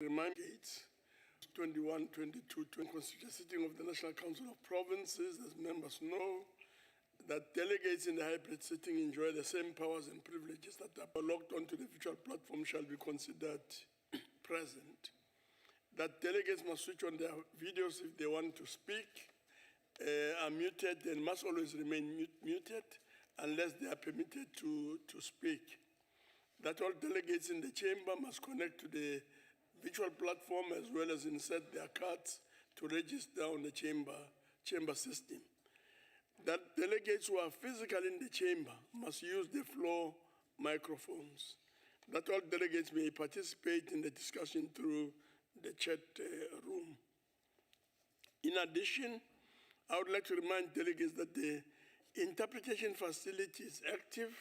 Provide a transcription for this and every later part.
Remind dates 21, 22, 20 constituent sitting of the National Council of Provinces, as members know, that delegates in the hybrid sitting enjoy the same powers and privileges that are logged onto the virtual platform shall be considered present. That delegates must switch on their videos if they want to speak, are muted and must always remain muted unless they are permitted to speak. That all delegates in the chamber must connect to the virtual platform as well as insert their cards to register on the chamber system. That delegates who are physically in the chamber must use the floor microphones. That all delegates may participate in the discussion through the chat room. In addition, I would like to remind delegates that the interpretation facility is active.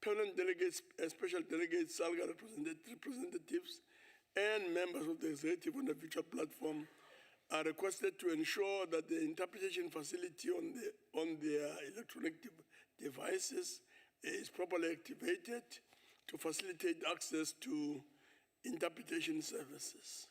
Permanent delegates, special delegates, SALGA representatives, and members of the executive on the virtual platform are requested to ensure that the interpretation facility on their electronic devices is properly activated to facilitate access to interpretation services.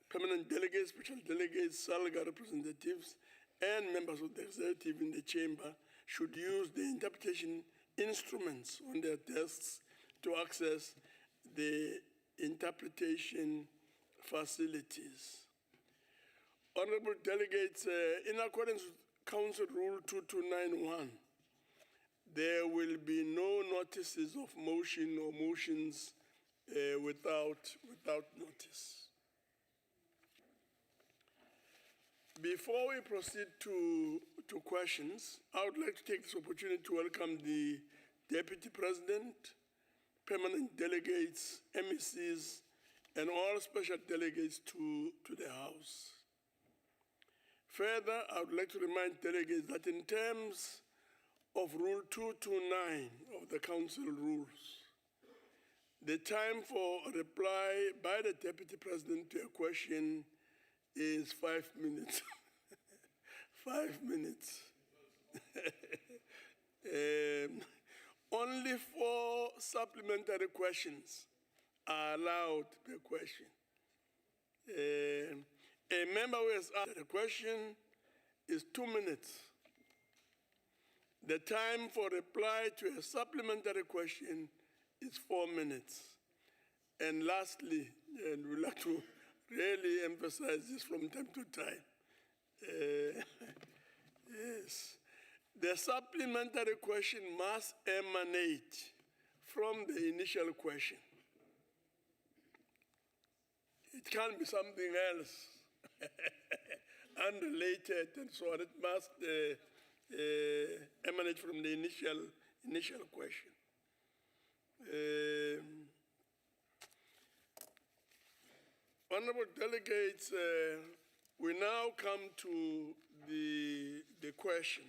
Permanent delegates, special delegates, SALGA representatives, and members of the executive in the chamber should use the interpretation instruments on their desks to access the interpretation facilities. Honorable delegates, in accordance with Council Rule 2291, there will be no notices of motion or motions without notice. Before we proceed to questions, I would like to take this opportunity to welcome the Deputy President, permanent delegates, MECs, and all special delegates to the House. Further, I would like to remind delegates that in terms of Rule 229 of the Council rules, the time for a reply by the Deputy President to a question is 5 minutes. 5 minutes. Only 4 supplementary questions are allowed per question. A member who has asked a question is 2 minutes. The time for reply to a supplementary question is 4 minutes. And lastly, and we'd like to really emphasize this from time to time, yes, the supplementary question must emanate from the initial question. It can't be something else, unrelated, and so on. It must emanate from the initial question. Honorable delegates, we now come to the question.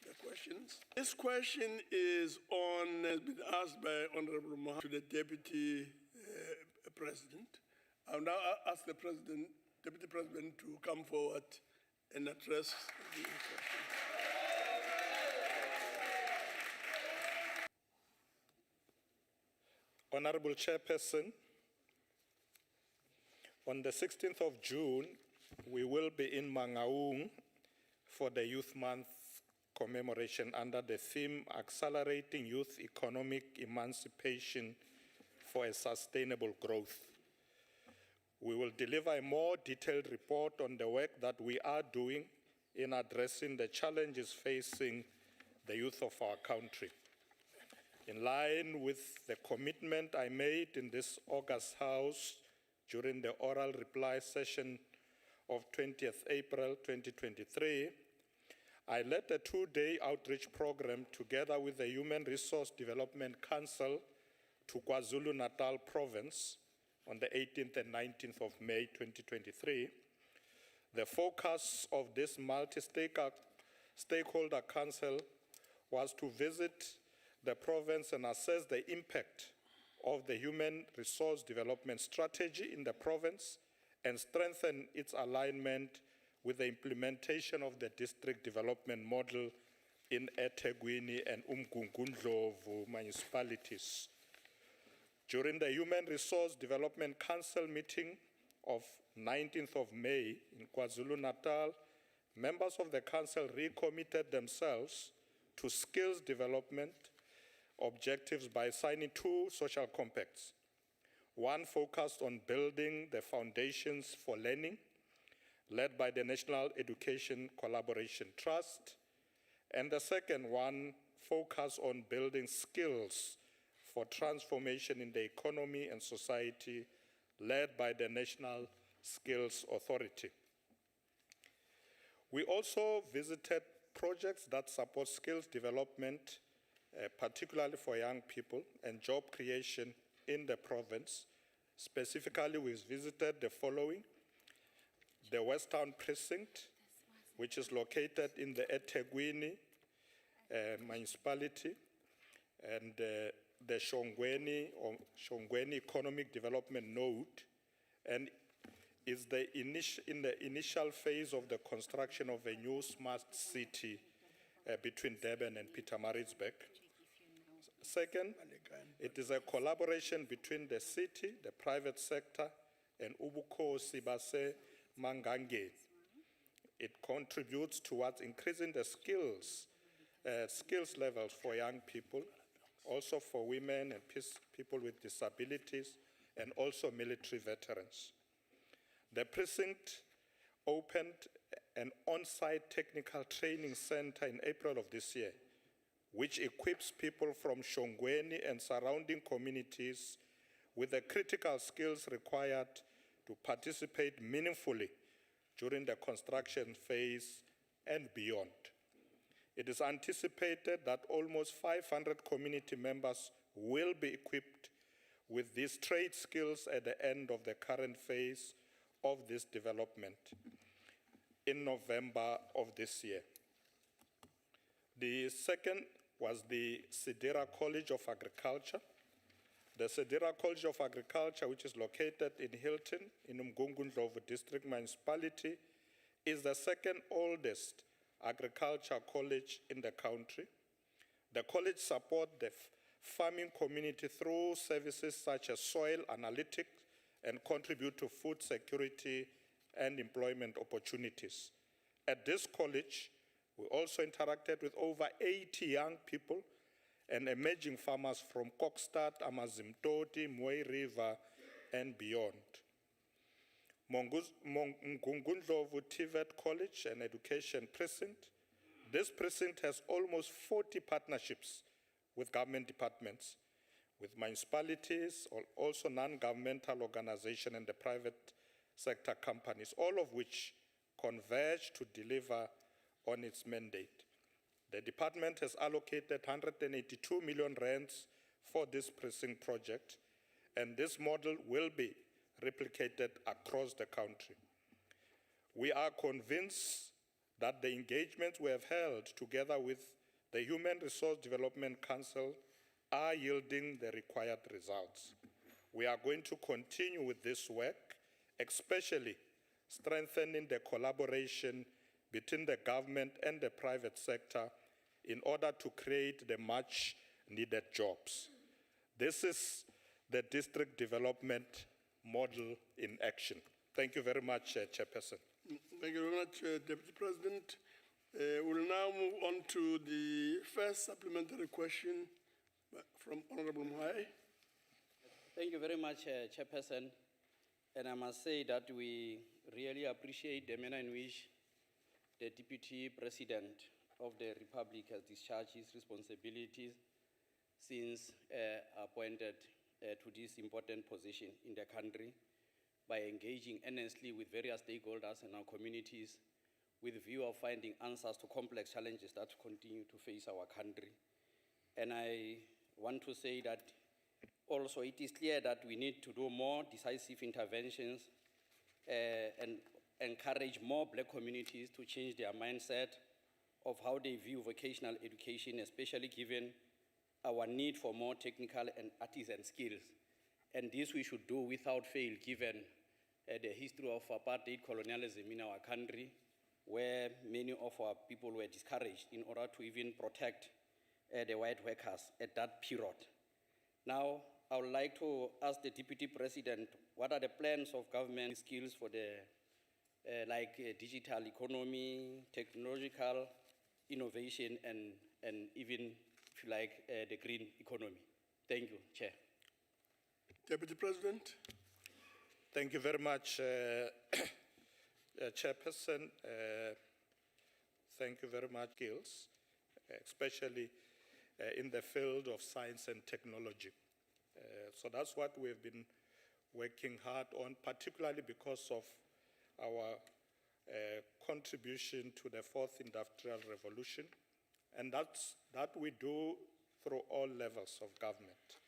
The questions. This question has been asked by Honorable Mohammed to the Deputy President. I'll now ask the Deputy President to come forward and address the question. Honorable Chairperson, on the 16th of June, we will be in Mangaung for the Youth Month commemoration under the theme Accelerating Youth Economic Emancipation for a Sustainable Growth. We will deliver a more detailed report on the work that we are doing in addressing the challenges facing the youth of our country. In line with the commitment I made in this August House during the oral reply session of 20th April 2023, I led a 2-day outreach program together with the Human Resource Development Council to KwaZulu-Natal Province on the 18th and 19th of May 2023. The focus of this multi-stakeholder council was to visit the province and assess the impact of the human resource development strategy in the province and strengthen its alignment with the implementation of the district development model in eThekwini and Umgungundlovu municipalities. During the Human Resource Development Council meeting of 19th of May in KwaZulu-Natal, members of the council recommitted themselves to skills development objectives by signing 2 social compacts. One focused on building the foundations for learning, led by the National Education Collaboration Trust, and the second one focused on building skills for transformation in the economy and society, led by the National Skills Authority. We also visited projects that support skills development, particularly for young people, and job creation in the province. Specifically, we visited the following: the Western Precinct, which is located in the eThekwini municipality, and the Shongweni or Shongweni Economic Development Node, and is in the initial phase of the construction of a new smart city between Durban and Pietermaritzburg. Second, it is a collaboration between the city, the private sector, and Ubukhosi Base Mangange. It contributes towards increasing the skills levels for young people, also for women and people with disabilities, and also military veterans. The precinct opened an on-site technical training center in April of this year, which equips people from Shongweni and surrounding communities with the critical skills required to participate meaningfully during the construction phase and beyond. It is anticipated that almost 500 community members will be equipped with these trade skills at the end of the current phase of this development in November of this year. The second was the Sidira College of Agriculture. The Sidira College of Agriculture, which is located in Hilton, in Umgungundlovu District Municipality, is the second oldest agriculture college in the country. The college supports the farming community through services such as soil analytics and contribute to food security and employment opportunities. At this college, we also interacted with over 80 young people and emerging farmers from Kokstad, Amazimtoti, Mooi River, and beyond. Mngungundlovu TVET College and Education Precinct. This precinct has almost 40 partnerships with government departments, with municipalities, also non-governmental organizations and the private sector companies, all of which converge to deliver on its mandate. The department has allocated 182 million rands for this precinct project, and this model will be replicated across the country. We are convinced that the engagements we have held together with the Human Resource Development Council are yielding the required results. We are going to continue with this work, especially strengthening the collaboration between the government and the private sector in order to create the much needed jobs. This is the district development model in action. Thank you very much, Chairperson. Thank you very much, Deputy President. We'll now move on to the first supplementary question from Honorable Mwai. Thank you very much, Chairperson. And I must say that we really appreciate the manner in which the Deputy President of the Republic has discharged his responsibilities since appointed to this important position in the country by engaging earnestly with various stakeholders in our communities with a view of finding answers to complex challenges that continue to face our country. And I want to say that also it is clear that we need to do more decisive interventions and encourage more black communities to change their mindset of how they view vocational education, especially given our need for more technical and artisan skills. And this we should do without fail, given the history of apartheid colonialism in our country, where many of our people were discouraged in order to even protect the white workers at that period. Now, I would like to ask the Deputy President, what are the plans of government skills for the, digital economy, technological innovation, and even, if you like, the green economy? Thank you, Chair. Deputy President. Thank you very much, Chairperson. Thank you very much, skills, especially in the field of science and technology. So that's what we've been working hard on, particularly because of our contribution to the fourth industrial revolution. And that we do through all levels of government.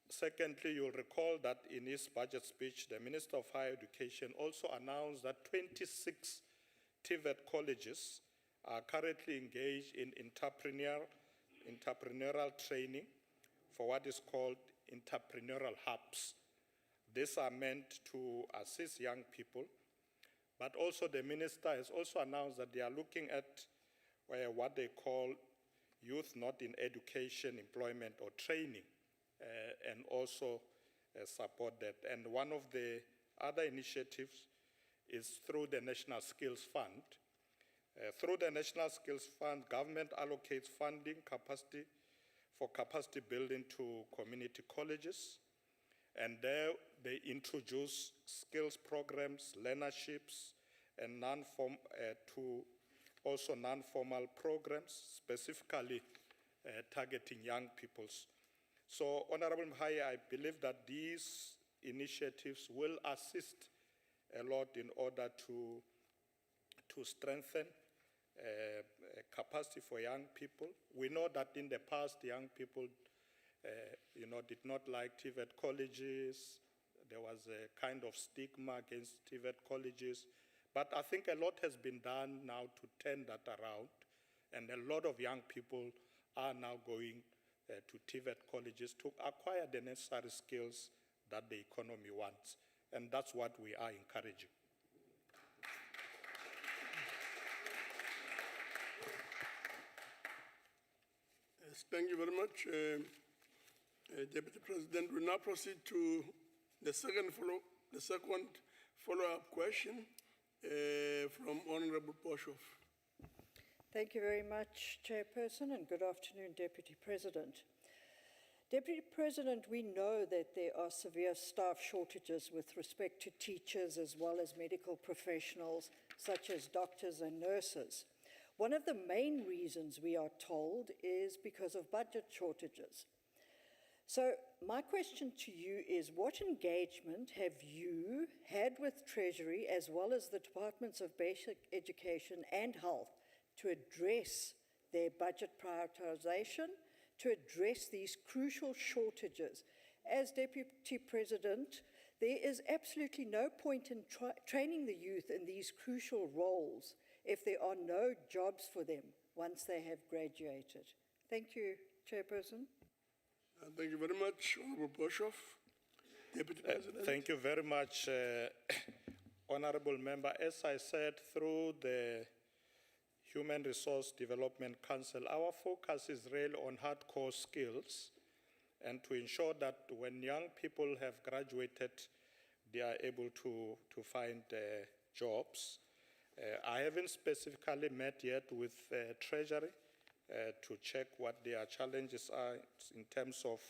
Secondly, you'll recall that in his budget speech, the Minister of Higher Education also announced that 26 TVET colleges are currently engaged in entrepreneurial training for what is called entrepreneurial hubs. These are meant to assist young people, but also the minister has also announced that they are looking at what they call youth not in education, employment, or training, and also support that. And one of the other initiatives is through the National Skills Fund. Through the National Skills Fund, government allocates funding for capacity building to community colleges, and there they introduce skills programs, learnerships, and non-formal programs, specifically targeting young peoples. So, Honorable Mhaya, I believe that these initiatives will assist a lot in order to strengthen capacity for young people. We know that in the past, young people, did not like TVET colleges. There was a kind of stigma against TVET colleges. But I think a lot has been done now to turn that around, and a lot of young people are now going to TVET colleges to acquire the necessary skills that the economy wants, and that's what we are encouraging. Yes, thank you very much, Deputy President. We now proceed to the second follow-up question from Honorable Boshoff. Thank you very much, Chairperson, and good afternoon, Deputy President. Deputy President, we know that there are severe staff shortages with respect to teachers as well as medical professionals, such as doctors and nurses. One of the main reasons, we are told, is because of budget shortages. So my question to you is, what engagement have you had with Treasury as well as the Departments of Basic Education and Health to address their budget prioritization, to address these crucial shortages? As Deputy President, there is absolutely no point in training the youth in these crucial roles if there are no jobs for them once they have graduated. Thank you, Chairperson. Thank you very much, Honorable Boshoff. Deputy President. Thank you very much, Honorable Member. As I said, through the Human Resource Development Council, our focus is really on hardcore skills and to ensure that when young people have graduated, they are able to find jobs. I haven't specifically met yet with Treasury to check what their challenges are in terms of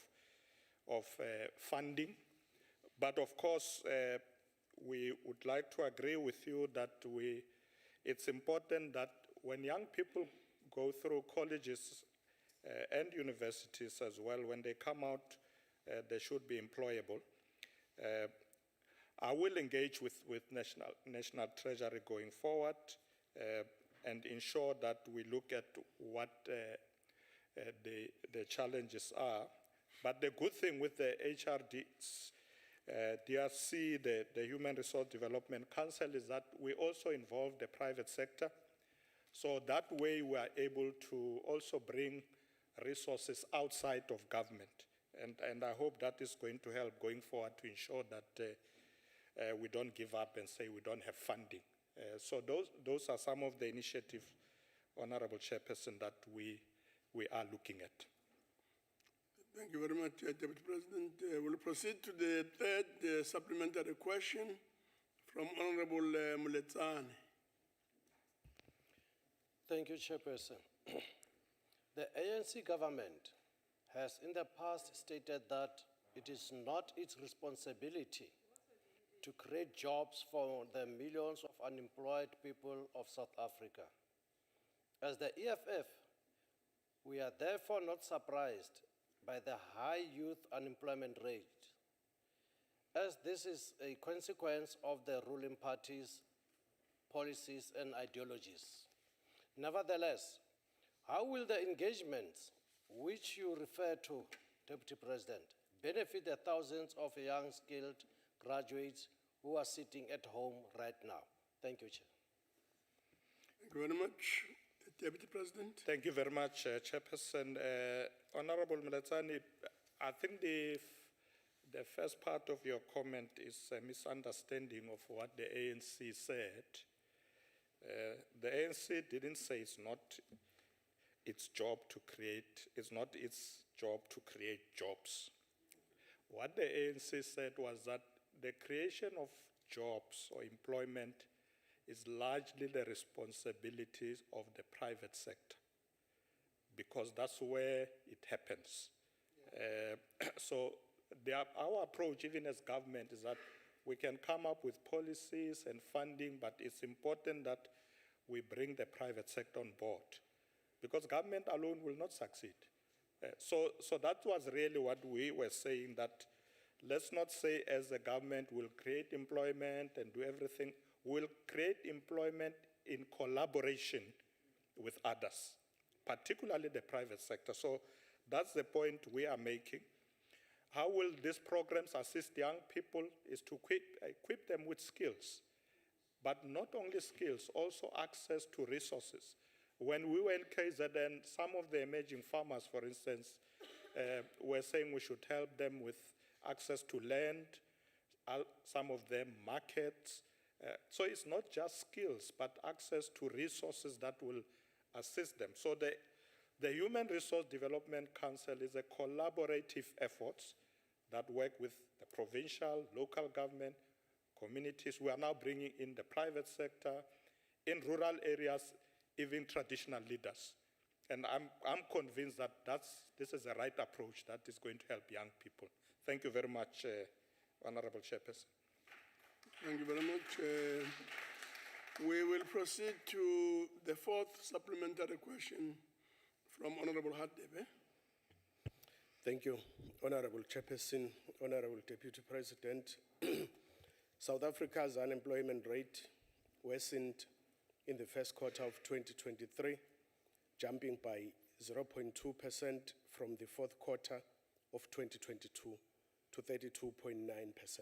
funding. But of course, we would like to agree with you that it's important that when young people go through colleges and universities as well, when they come out, they should be employable. I will engage with National Treasury going forward and ensure that we look at what the challenges are. But the good thing with the HRDs, DRC, the Human Resource Development Council, is that we also involve the private sector. So that way we are able to also bring resources outside of government. And I hope that is going to help going forward to ensure that we don't give up and say we don't have funding. So those are some of the initiatives, Honorable Chairperson, that we are looking at. Thank you very much, Deputy President. We'll proceed to the third supplementary question from Honorable Muletsane. Thank you, Chairperson. The ANC government has in the past stated that it is not its responsibility to create jobs for the millions of unemployed people of South Africa. As the EFF, we are therefore not surprised by the high youth unemployment rate, as this is a consequence of the ruling party's policies and ideologies. Nevertheless, how will the engagements which you refer to, Deputy President, benefit the thousands of young skilled graduates who are sitting at home right now? Thank you, Chair. Thank you very much, Deputy President. Thank you very much, Chairperson. Honorable Muletsane, I think the first part of your comment is a misunderstanding of what the ANC said. The ANC didn't say it's not its job to create, it's not its job to create jobs. What the ANC said was that the creation of jobs or employment is largely the responsibility of the private sector, because that's where it happens. So our approach, even as government, is that we can come up with policies and funding, but it's important that we bring the private sector on board, because government alone will not succeed. So that was really what we were saying, that let's not say as a government we'll create employment and do everything. We'll create employment in collaboration with others, particularly the private sector. So that's the point we are making. How will these programs assist young people is to equip them with skills, but not only skills, also access to resources. When we were in KZN, some of the emerging farmers, for instance, were saying we should help them with access to land, some of them markets. So it's not just skills, but access to resources that will assist them. So the Human Resource Development Council is a collaborative effort that work with the provincial, local government, communities. We are now bringing in the private sector, in rural areas, even traditional leaders. And I'm convinced that this is the right approach that is going to help young people. Thank you very much, Honorable Chairperson. Thank you very much. We will proceed to the fourth supplementary question from Honorable Hadebe. Thank you, Honorable Chairperson, Honorable Deputy President. South Africa's unemployment rate worsened in the first quarter of 2023, jumping by 0.2% from the fourth quarter of 2022 to 32.9%,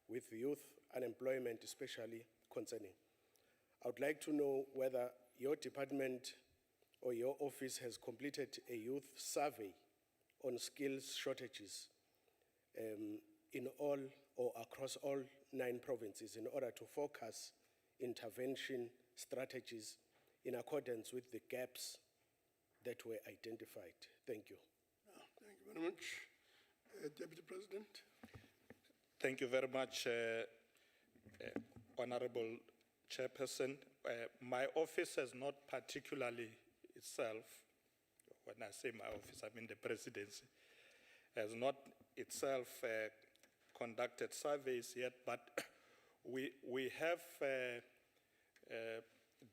with youth unemployment especially concerning. I would like to know whether your department or your office has completed a youth survey on skills shortages in all or across all 9 provinces in order to focus intervention strategies in accordance with the gaps that were identified. Thank you. Thank you very much. Deputy President. Thank you very much, Honorable Chairperson. My office has not particularly itself, when I say my office, I mean the Presidency, has not itself conducted surveys yet, but we have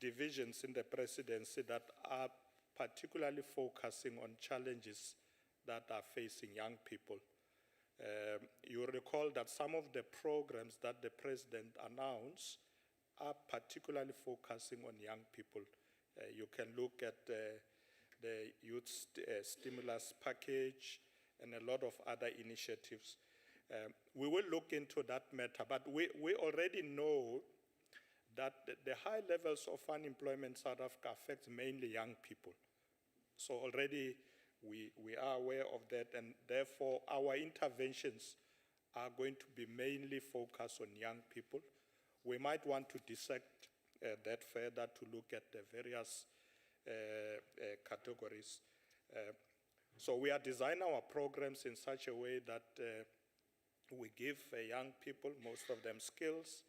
divisions in the Presidency that are particularly focusing on challenges that are facing young people. You recall that some of the programs that the President announced are particularly focusing on young people. You can look at the youth stimulus package and a lot of other initiatives. We will look into that matter, but we already know that the high levels of unemployment in South Africa affects mainly young people. So already we are aware of that, and therefore our interventions are going to be mainly focused on young people. We might want to dissect that further to look at the various categories. So we are designing our programs in such a way that we give young people, most of them, skills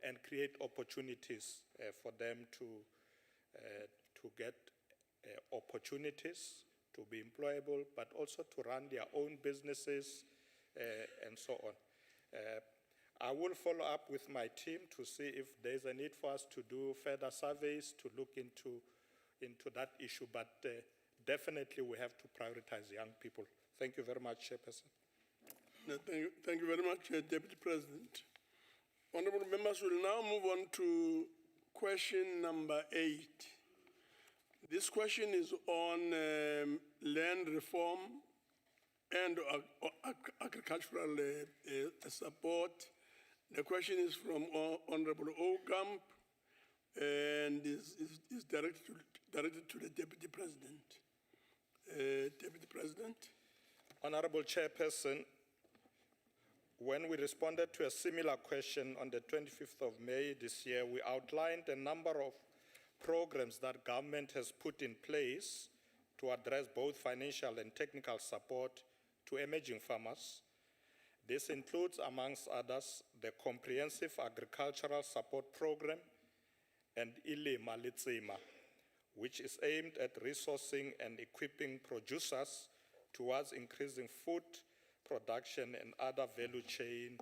and create opportunities for them to get opportunities to be employable, but also to run their own businesses and so on. I will follow up with my team to see if there's a need for us to do further surveys to look into that issue, but definitely we have to prioritize young people. Thank you very much, Chairperson. No, thank you very much, Deputy President. Honorable members, will now move on to question number 8. This question is on land reform and agricultural support. The question is from Honorable Okamp and is directed to the Deputy President. Deputy President. Honorable Chairperson, when we responded to a similar question on the 25th of May this year, we outlined a number of programs that government has put in place to address both financial and technical support to emerging farmers. This includes, amongst others, the Comprehensive Agricultural Support Program and Ilima Litsima, which is aimed at resourcing and equipping producers towards increasing food production and other value chain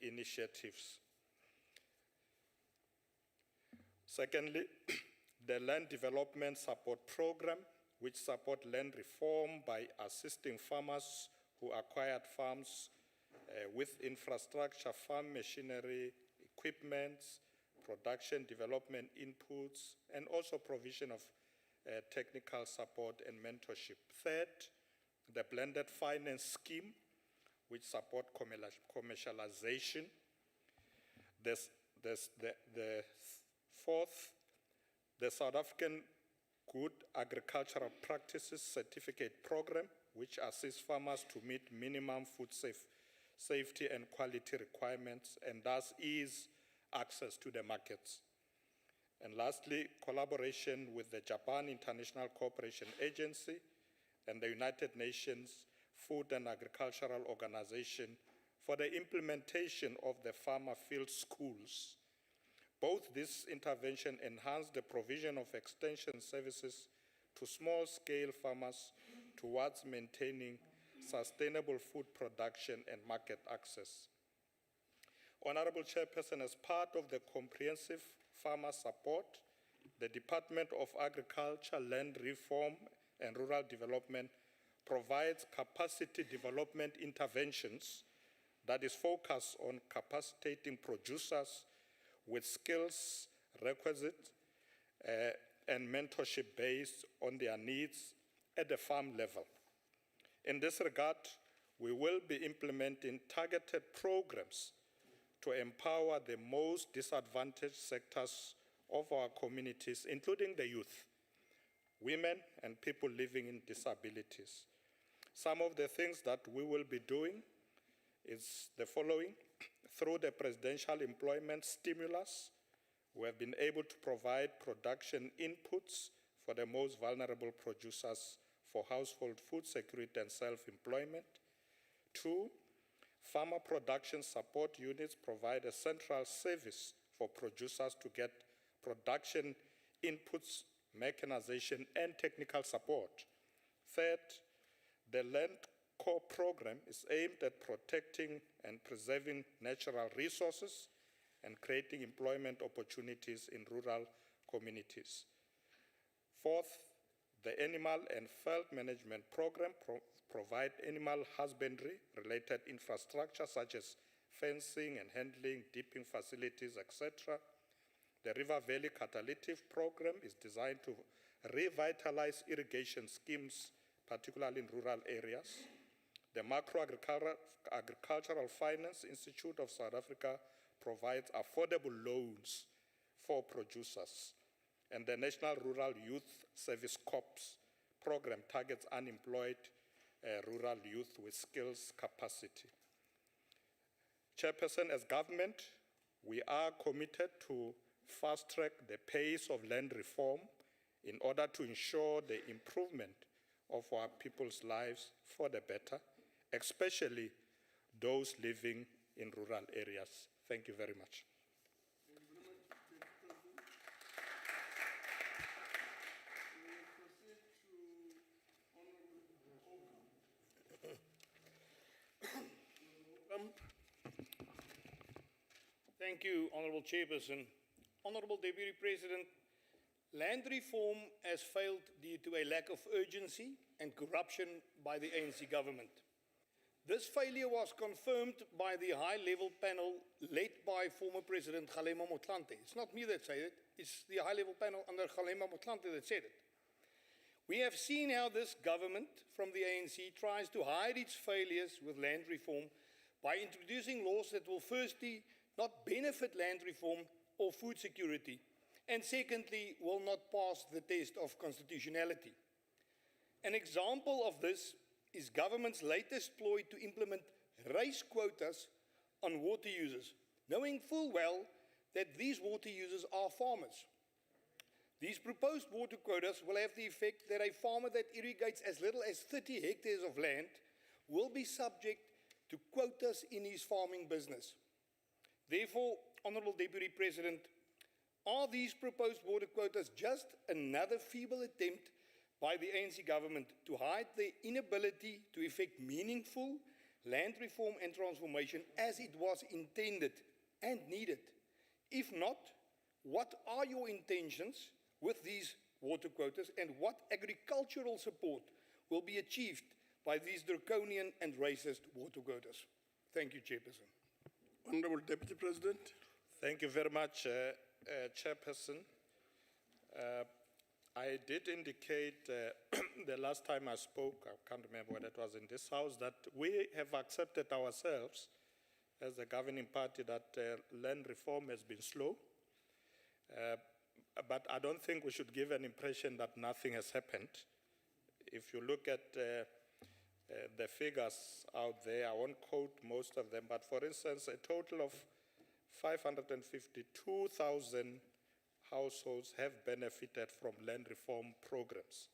initiatives. Secondly, the Land Development Support Program, which support land reform by assisting farmers who acquired farms with infrastructure, farm machinery, equipment, production development inputs, and also provision of technical support and mentorship. Third, the Blended Finance Scheme, which support commercialization. The fourth, the South African Good Agricultural Practices Certificate Program, which assists farmers to meet minimum food safety and quality requirements and thus ease access to the markets. And lastly, collaboration with the Japan International Cooperation Agency and the United Nations Food and Agricultural Organization for the implementation of the farmer field schools. Both this intervention enhance the provision of extension services to small-scale farmers towards maintaining sustainable food production and market access. Honorable Chairperson, as part of the comprehensive farmer support, the Department of Agriculture, Land Reform and Rural Development provides capacity development interventions that is focused on capacitating producers with skills requisite and mentorship based on their needs at the farm level. In this regard, we will be implementing targeted programs to empower the most disadvantaged sectors of our communities, including the youth, women, and people living in disabilities. Some of the things that we will be doing is the following. Through the Presidential Employment Stimulus, we have been able to provide production inputs for the most vulnerable producers for household food security and self-employment. 2, farmer production support units provide a central service for producers to get production inputs, mechanization, and technical support. Third, the Land Corps program is aimed at protecting and preserving natural resources and creating employment opportunities in rural communities. Fourth, the Animal and Field Management Program provide animal husbandry-related infrastructure such as fencing and handling, dipping facilities, etc. The River Valley Catalytic Program is designed to revitalize irrigation schemes, particularly in rural areas. The Macro Agricultural Finance Institute of South Africa provides affordable loans for producers. And the National Rural Youth Service Corps program targets unemployed rural youth with skills capacity. Chairperson, as government, we are committed to fast-track the pace of land reform in order to ensure the improvement of our people's lives for the better, especially those living in rural areas. Thank you very much. Thank you, Honourable Chairperson. Honourable Deputy President, land reform has failed due to a lack of urgency and corruption by the ANC government. This failure was confirmed by the high-level panel led by former President Kgalema Motlanthe. It's not me that said it, it's the high-level panel under Kgalema Motlanthe that said it. We have seen how this government from the ANC tries to hide its failures with land reform by introducing laws that will firstly not benefit land reform or food security, and secondly, will not pass the test of constitutionality. An example of this is government's latest ploy to implement race quotas on water users, knowing full well that these water users are farmers. These proposed water quotas will have the effect that a farmer that irrigates as little as 30 hectares of land will be subject to quotas in his farming business. Therefore, Honourable Deputy President, are these proposed water quotas just another feeble attempt by the ANC government to hide their inability to effect meaningful land reform and transformation as it was intended and needed? If not, what are your intentions with these water quotas, and what agricultural support will be achieved by these draconian and racist water quotas? Thank you, Chairperson. Honourable Deputy President. Thank you very much, Chairperson. I did indicate the last time I spoke, I can't remember whether it was in this house, that we have accepted ourselves as the governing party that land reform has been slow. But I don't think we should give an impression that nothing has happened. If you look at the figures out there, I won't quote most of them, but for instance, a total of 552,000 households have benefited from land reform programs,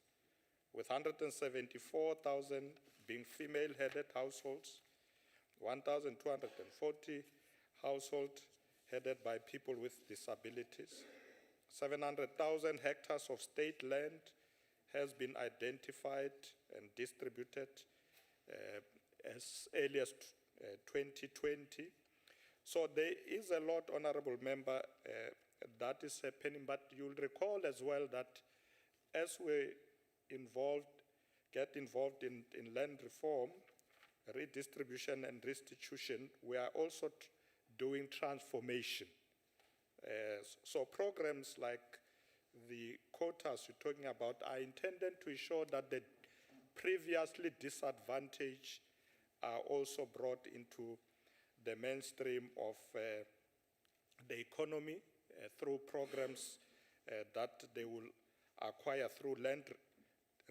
with 174,000 being female-headed households, 1,240 households headed by people with disabilities. 700,000 hectares of state land has been identified and distributed as early as 2020. So there is a lot, Honourable Member, that is happening, but you'll recall as well that as we get involved in land reform, redistribution and restitution, we are also doing transformation. So programs like the quotas you're talking about are intended to ensure that the previously disadvantaged are also brought into the mainstream of the economy through programs that they will acquire through land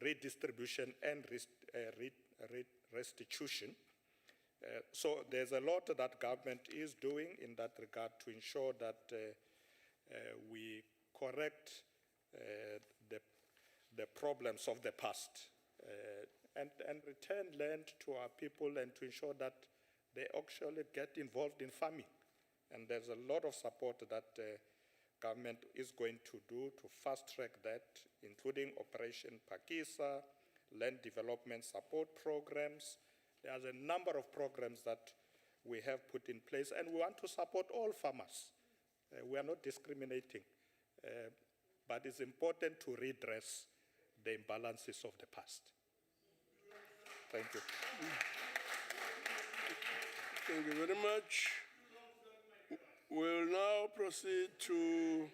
redistribution and restitution. So there's a lot that government is doing in that regard to ensure that we correct the problems of the past and return land to our people and to ensure that they actually get involved in farming. And there's a lot of support that government is going to do to fast-track that, including Operation Pakisa, land development support programs. There's a number of programs that we have put in place, and we want to support all farmers. We are not discriminating, but it's important to redress the imbalances of the past. Thank you. Thank you very much. We'll now proceed to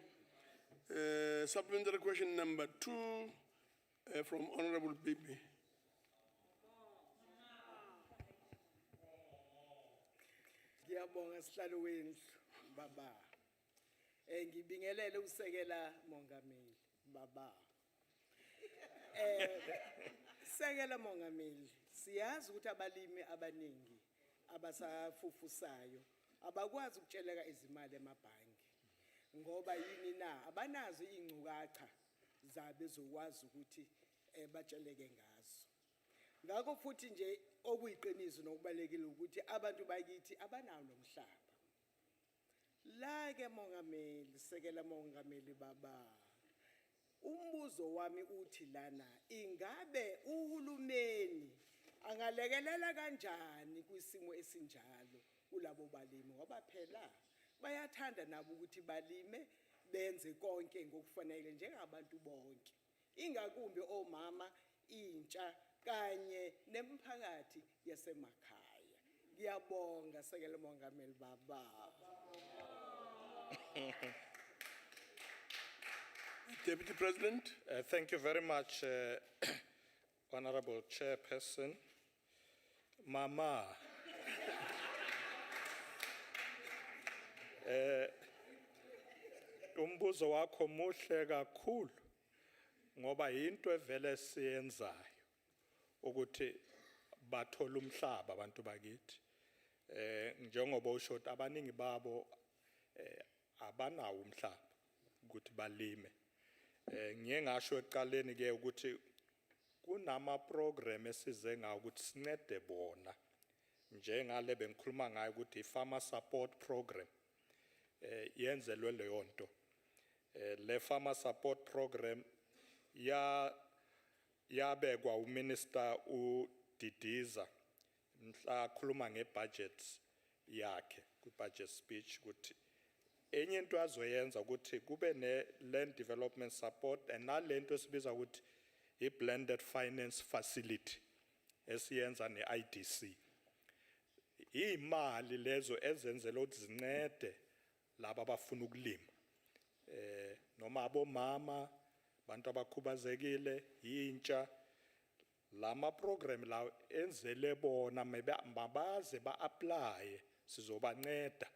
supplementary question number 2 from Honourable Bibi. Ngiyabonga sihlalo wendlu baba. Ngibingelele usekela mongameli baba. Sekela mongameli, siyazi ukuthi abalimi abaningi abasafufusayo abakwazi ukutsheleka izimali emabhanki. Ngoba yini na abanazo ingcukacha zabe zokwazi ukuthi batsheleke ngazo. Ngakho futhi nje okuyiqiniso nokubalekile ukuthi abantu bakithi abanawo lo mhlaba. La ke mongameli, sekela mongameli baba. Umbuzo wami uthi lana, ingabe uhulumeni angalekelela kanjani kwisimo esinjalo kulabo balimi ngoba phela bayathanda nabo ukuthi balime benze konke ngokufanele njengabantu bonke. Ingakumbe omama, intsha kanye nemphakathi yasemakhaya. Ngiyabonga sekela mongameli baba. Deputy President. Thank you very much, Honorable Chairperson. Mama. Umbuzo wakho muhle kakhulu ngoba into evele siyenzayo ukuthi bathola umhlaba abantu bakithi. Njengoba usho ukuthi abaningi babo abanawo umhlaba ukuthi balime. Ngiye ngasho eqaleni ke ukuthi kunama program esize ngawo ukuthi sincede bona njengale bengikhuluma ngayo ukuthi farmer support program yenzelwe leyo nto. Le farmer support program yabekwa uMinister uDidiza mhla khuluma ngebudget yakhe ku-budget speech ukuthi enye into azoyenza ukuthi kube ne-land development support and nalento esibiza ukuthi i-blended finance facility esiyenza ne-IDC. Imali lezo ezenzela ukuthi zincede laba abafuna ukulima. Noma abomama, abantu abakhubazekile, intsha, lama program la enzele bona mabaze ba-apply sizobanceda.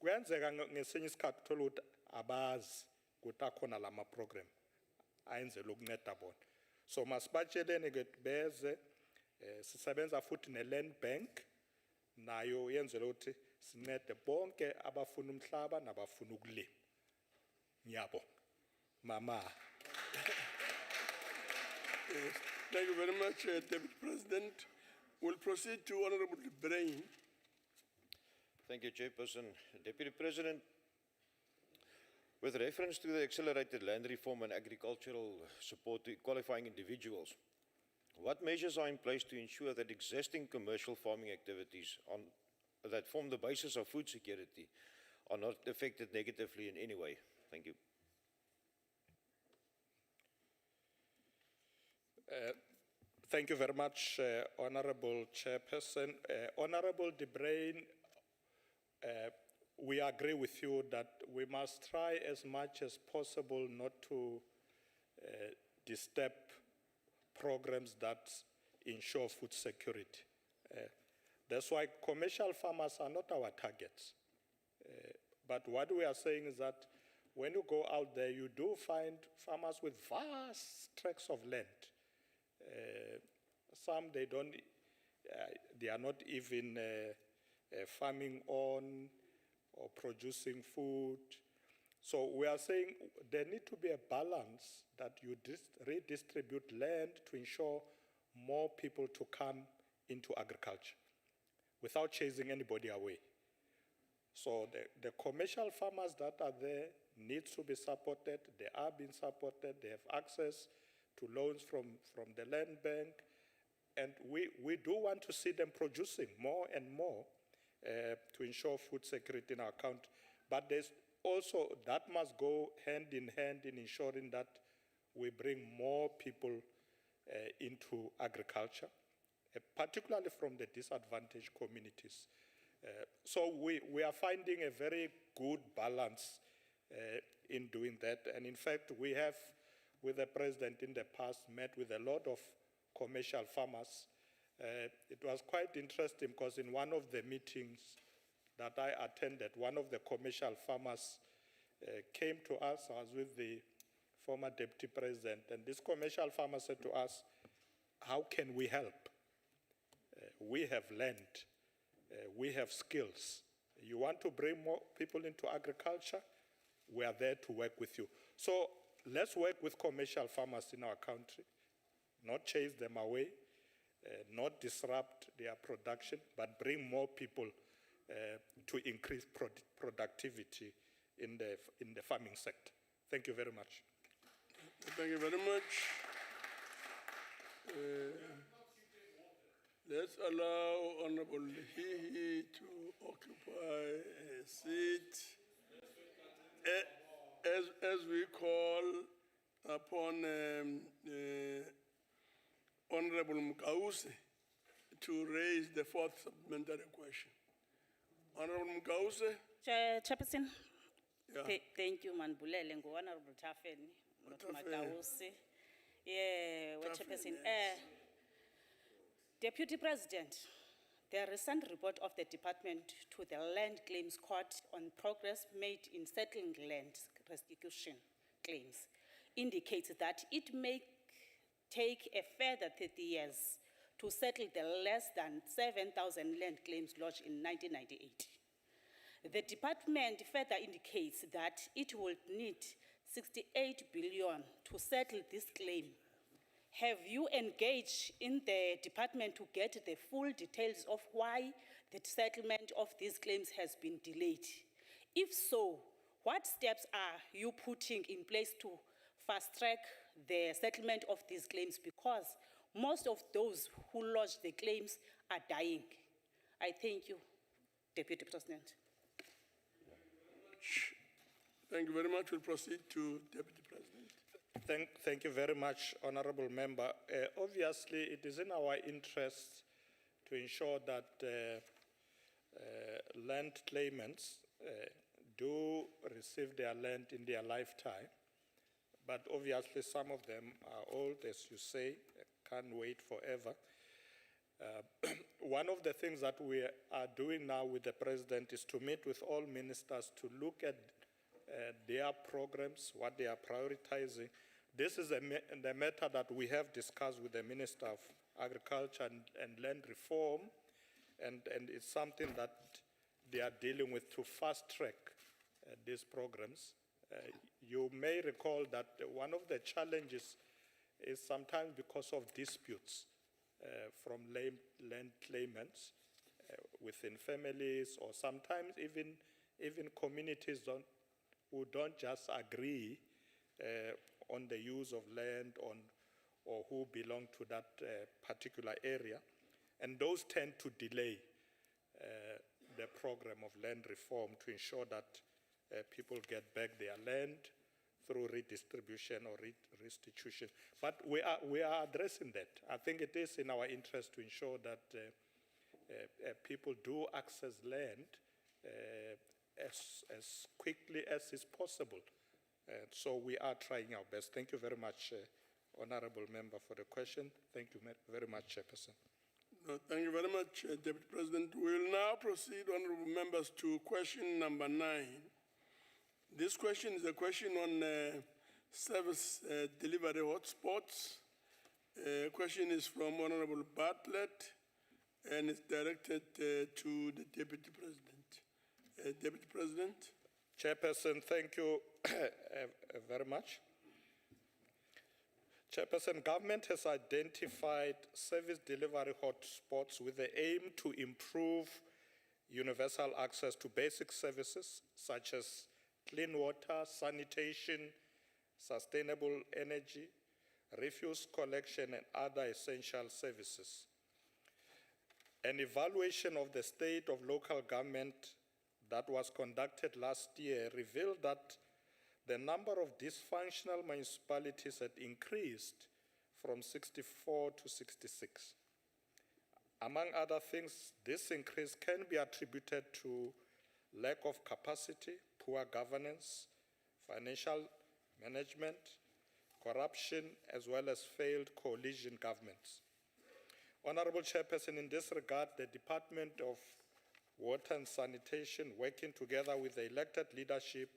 Kuyenzeka ngesinye isikhathi uthola ukuthi abazi ukuthi akhona lama program ayenzela ukunceda bona. So masibatsheleni ke beze sisebenza futhi ne-land bank nayo yenzela ukuthi sincede bonke abafuna umhlaba nabafuna ukulima. Ngiyabonga. Mama. Yes, thank you very much, Deputy President. We'll proceed to Honorable Brain. Thank you, Chairperson. Deputy President, with reference to the accelerated land reform and agricultural support to qualifying individuals, what measures are in place to ensure that existing commercial farming activities that form the basis of food security are not affected negatively in any way? Thank you. Thank you very much, Honorable Chairperson. Honorable De Bruin, we agree with you that we must try as much as possible not to disturb programs that ensure food security. That's why commercial farmers are not our targets. But what we are saying is that when you go out there, you do find farmers with vast tracts of land. Some they are not even farming on or producing food. So we are saying there need to be a balance that you redistribute land to ensure more people to come into agriculture without chasing anybody away. So the commercial farmers that are there need to be supported. They are being supported. They have access to loans from the land bank. And we do want to see them producing more and more to ensure food security in our country. But there's also, that must go hand in hand in ensuring that we bring more people into agriculture, particularly from the disadvantaged communities. So we are finding a very good balance in doing that. And in fact, we have, with the President in the past, met with a lot of commercial farmers. It was quite interesting because in one of the meetings that I attended, one of the commercial farmers came to us. I was with the former Deputy President, and this commercial farmer said to us, how can we help? We have land, we have skills. You want to bring more people into agriculture? We are there to work with you. So let's work with commercial farmers in our country. not chase them away, not disrupt their production, but bring more people to increase productivity in the farming sector. Thank you very much. Thank you very much. Let's allow Honorable Hihi to occupy a seat. As we call upon Honorable Mukause to raise the fourth supplementary question. Honorable Mukause? Chairperson. Yeah. Thank you, Manbulele, Honorable Tafeni, Matausi. Yeah, Chairperson. Deputy President, the recent report of the Department to the Land Claims Court on progress made in settling land restitution claims indicates that it may take a further 30 years to settle the less than 7,000 land claims lodged in 1998. The department further indicates that it will need 68 billion to settle this claim. Have you engaged in the department to get the full details of why the settlement of these claims has been delayed? If so, what steps are you putting in place to fast-track the settlement of these claims? Because most of those who lodged the claims are dying. I thank you, Deputy President. Thank you very much. We'll proceed to Deputy President. Thank you very much, Honorable Member. Obviously, it is in our interest to ensure that land claimants do receive their land in their lifetime. But obviously, some of them are old, as you say, can't wait forever. One of the things that we are doing now with the President is to meet with all ministers to look at their programs, what they are prioritizing. This is the matter that we have discussed with the Minister of Agriculture and Land Reform, and it's something that they are dealing with to fast-track these programs. You may recall that one of the challenges is sometimes because of disputes from land claimants within families, or sometimes even communities who don't just agree on the use of land or who belong to that particular area. And those tend to delay the program of land reform to ensure that people get back their land through redistribution or restitution. But we are addressing that. I think it is in our interest to ensure that people do access land as quickly as is possible. So we are trying our best. Thank you very much, Honorable Member, for the question. Thank you very much, Chairperson. No, thank you very much, Deputy President. We will now proceed, honorable members, to question number 9. This question is a question on service delivery hotspots. Question is from Honorable Bartlett, and it's directed to the Deputy President. Deputy President. Chairperson, thank you very much. Chairperson, government has identified service delivery hotspots with the aim to improve universal access to basic services such as clean water, sanitation, sustainable energy, refuse collection, and other essential services. An evaluation of the state of local government that was conducted last year revealed that the number of dysfunctional municipalities had increased from 64 to 66. Among other things, this increase can be attributed to lack of capacity, poor governance, financial management, corruption, as well as failed coalition governments. Honorable Chairperson, in this regard, the Department of Water and Sanitation, working together with the elected leadership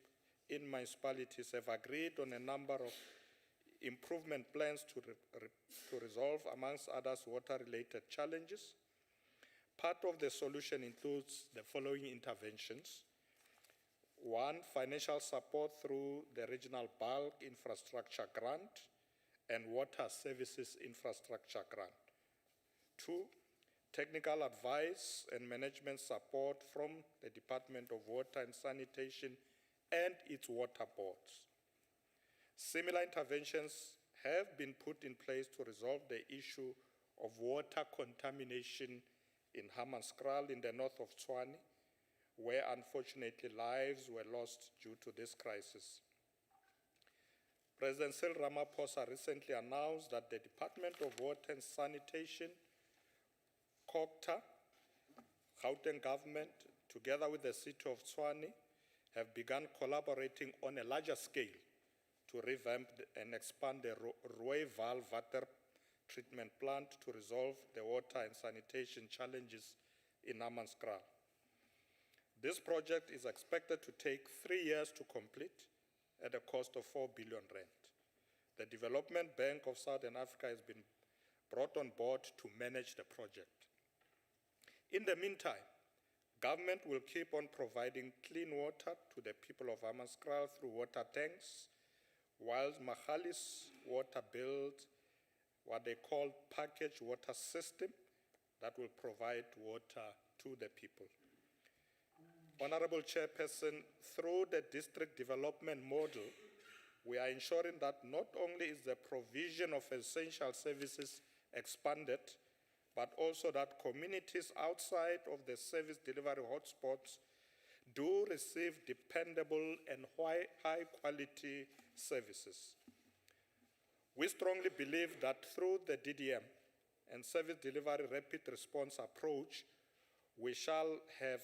in municipalities, have agreed on a number of improvement plans to resolve, amongst others, water-related challenges. Part of the solution includes the following interventions. 1, financial support through the Regional Bulk Infrastructure Grant and Water Services Infrastructure Grant. 2, technical advice and management support from the Department of Water and Sanitation and its water boards. Similar interventions have been put in place to resolve the issue of water contamination in Hammanskraal in the north of Tshwane, where unfortunately lives were lost due to this crisis. President Cyril Ramaphosa recently announced that the Department of Water and Sanitation, COGTA, Gauteng government, together with the city of Tshwane, have begun collaborating on a larger scale to revamp and expand the Rooival water treatment plant to resolve the water and sanitation challenges in Hammanskraal. This project is expected to take 3 years to complete at a cost of 4 billion rand. The Development Bank of Southern Africa has been brought on board to manage the project. In the meantime, government will keep on providing clean water to the people of Hammanskraal through water tanks, whilst Magalies Water builds what they call packaged water system that will provide water to the people. Honorable Chairperson, through the district development model, we are ensuring that not only is the provision of essential services expanded, but also that communities outside of the service delivery hotspots do receive dependable and high-quality services. We strongly believe that through the DDM and service delivery rapid response approach, we shall have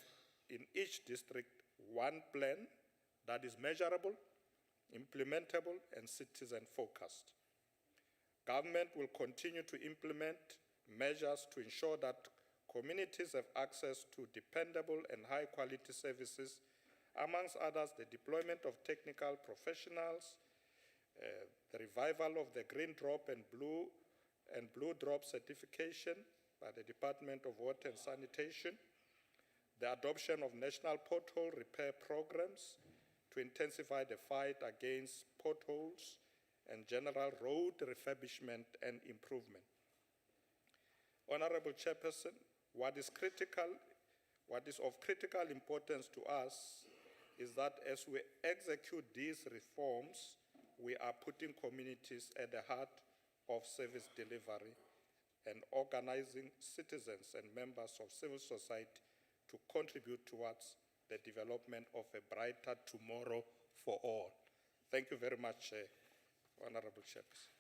in each district one plan that is measurable, implementable, and citizen-focused. Government will continue to implement measures to ensure that communities have access to dependable and high-quality services, amongst others, the deployment of technical professionals, the revival of the green drop and blue drop certification by the Department of Water and Sanitation, the adoption of national pothole repair programs to intensify the fight against potholes, and general road refurbishment and improvement. Honorable Chairperson, what is of critical importance to us is that as we execute these reforms, we are putting communities at the heart of service delivery and organizing citizens and members of civil society to contribute towards the development of a brighter tomorrow for all. Thank you very much, Honorable Chairperson.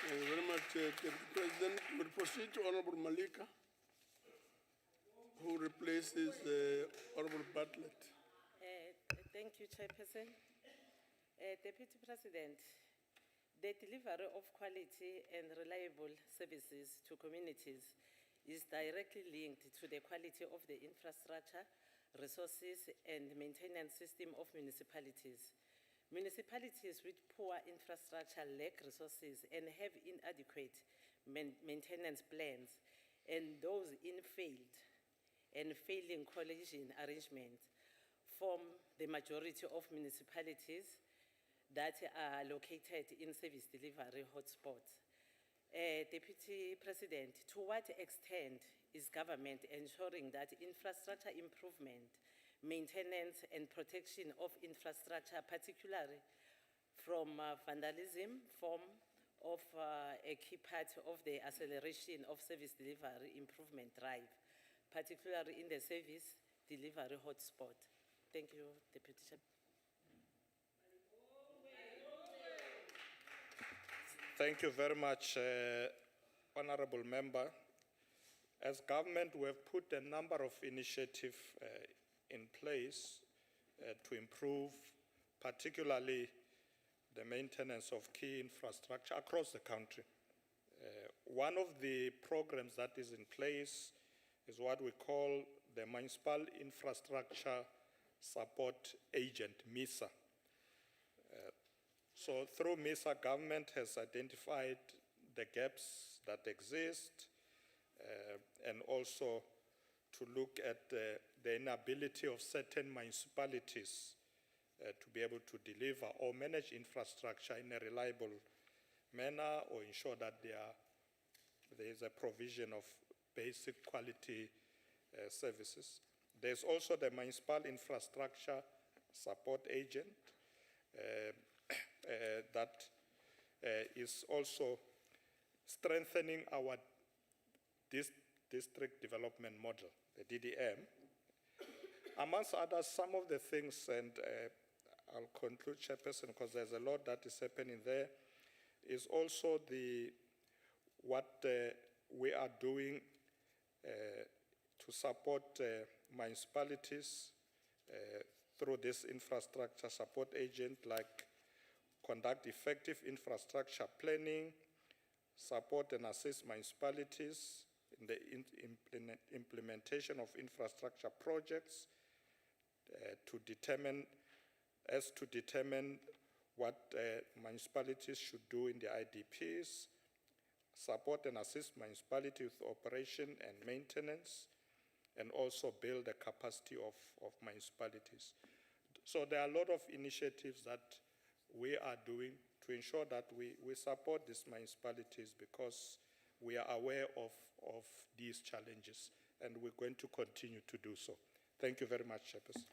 Thank you very much, Deputy President. We'll proceed to Honorable Malika, who replaces Honorable Bartlett. Thank you, Chairperson. Deputy President, the delivery of quality and reliable services to communities is directly linked to the quality of the infrastructure, resources, and maintenance system of municipalities. Municipalities with poor infrastructure lack resources and have inadequate maintenance plans, and those in failed and failing coalition arrangements form the majority of municipalities that are located in service delivery hotspots. Deputy President, to what extent is government ensuring that infrastructure improvement, maintenance and protection of infrastructure, particularly from vandalism, form of a key part of the acceleration of service delivery improvement drive, particularly in the service delivery hotspot? Thank you, Deputy Chair. Thank you very much, Honorable Member. As government, we have put a number of initiatives in place to improve particularly the maintenance of key infrastructure across the country. One of the programs that is in place is what we call the Municipal Infrastructure Support Agent, MISA. So through MISA, government has identified the gaps that exist and also to look at the inability of certain municipalities to be able to deliver or manage infrastructure in a reliable manner or ensure that there is a provision of basic quality services. There's also the Municipal Infrastructure Support Agent that is also strengthening our district development model, the DDM. Amongst others, some of the things, and I'll conclude, Chairperson, because there's a lot that is happening there, is also what we are doing to support municipalities through this infrastructure support agent, like conduct effective infrastructure planning, support and assist municipalities in the implementation of infrastructure projects, to determine what municipalities should do in the IDPs, support and assist municipalities with operation and maintenance, and also build the capacity of municipalities. So there are a lot of initiatives that we are doing to ensure that we support these municipalities, because we are aware of these challenges, and we're going to continue to do so. Thank you very much, Chairperson.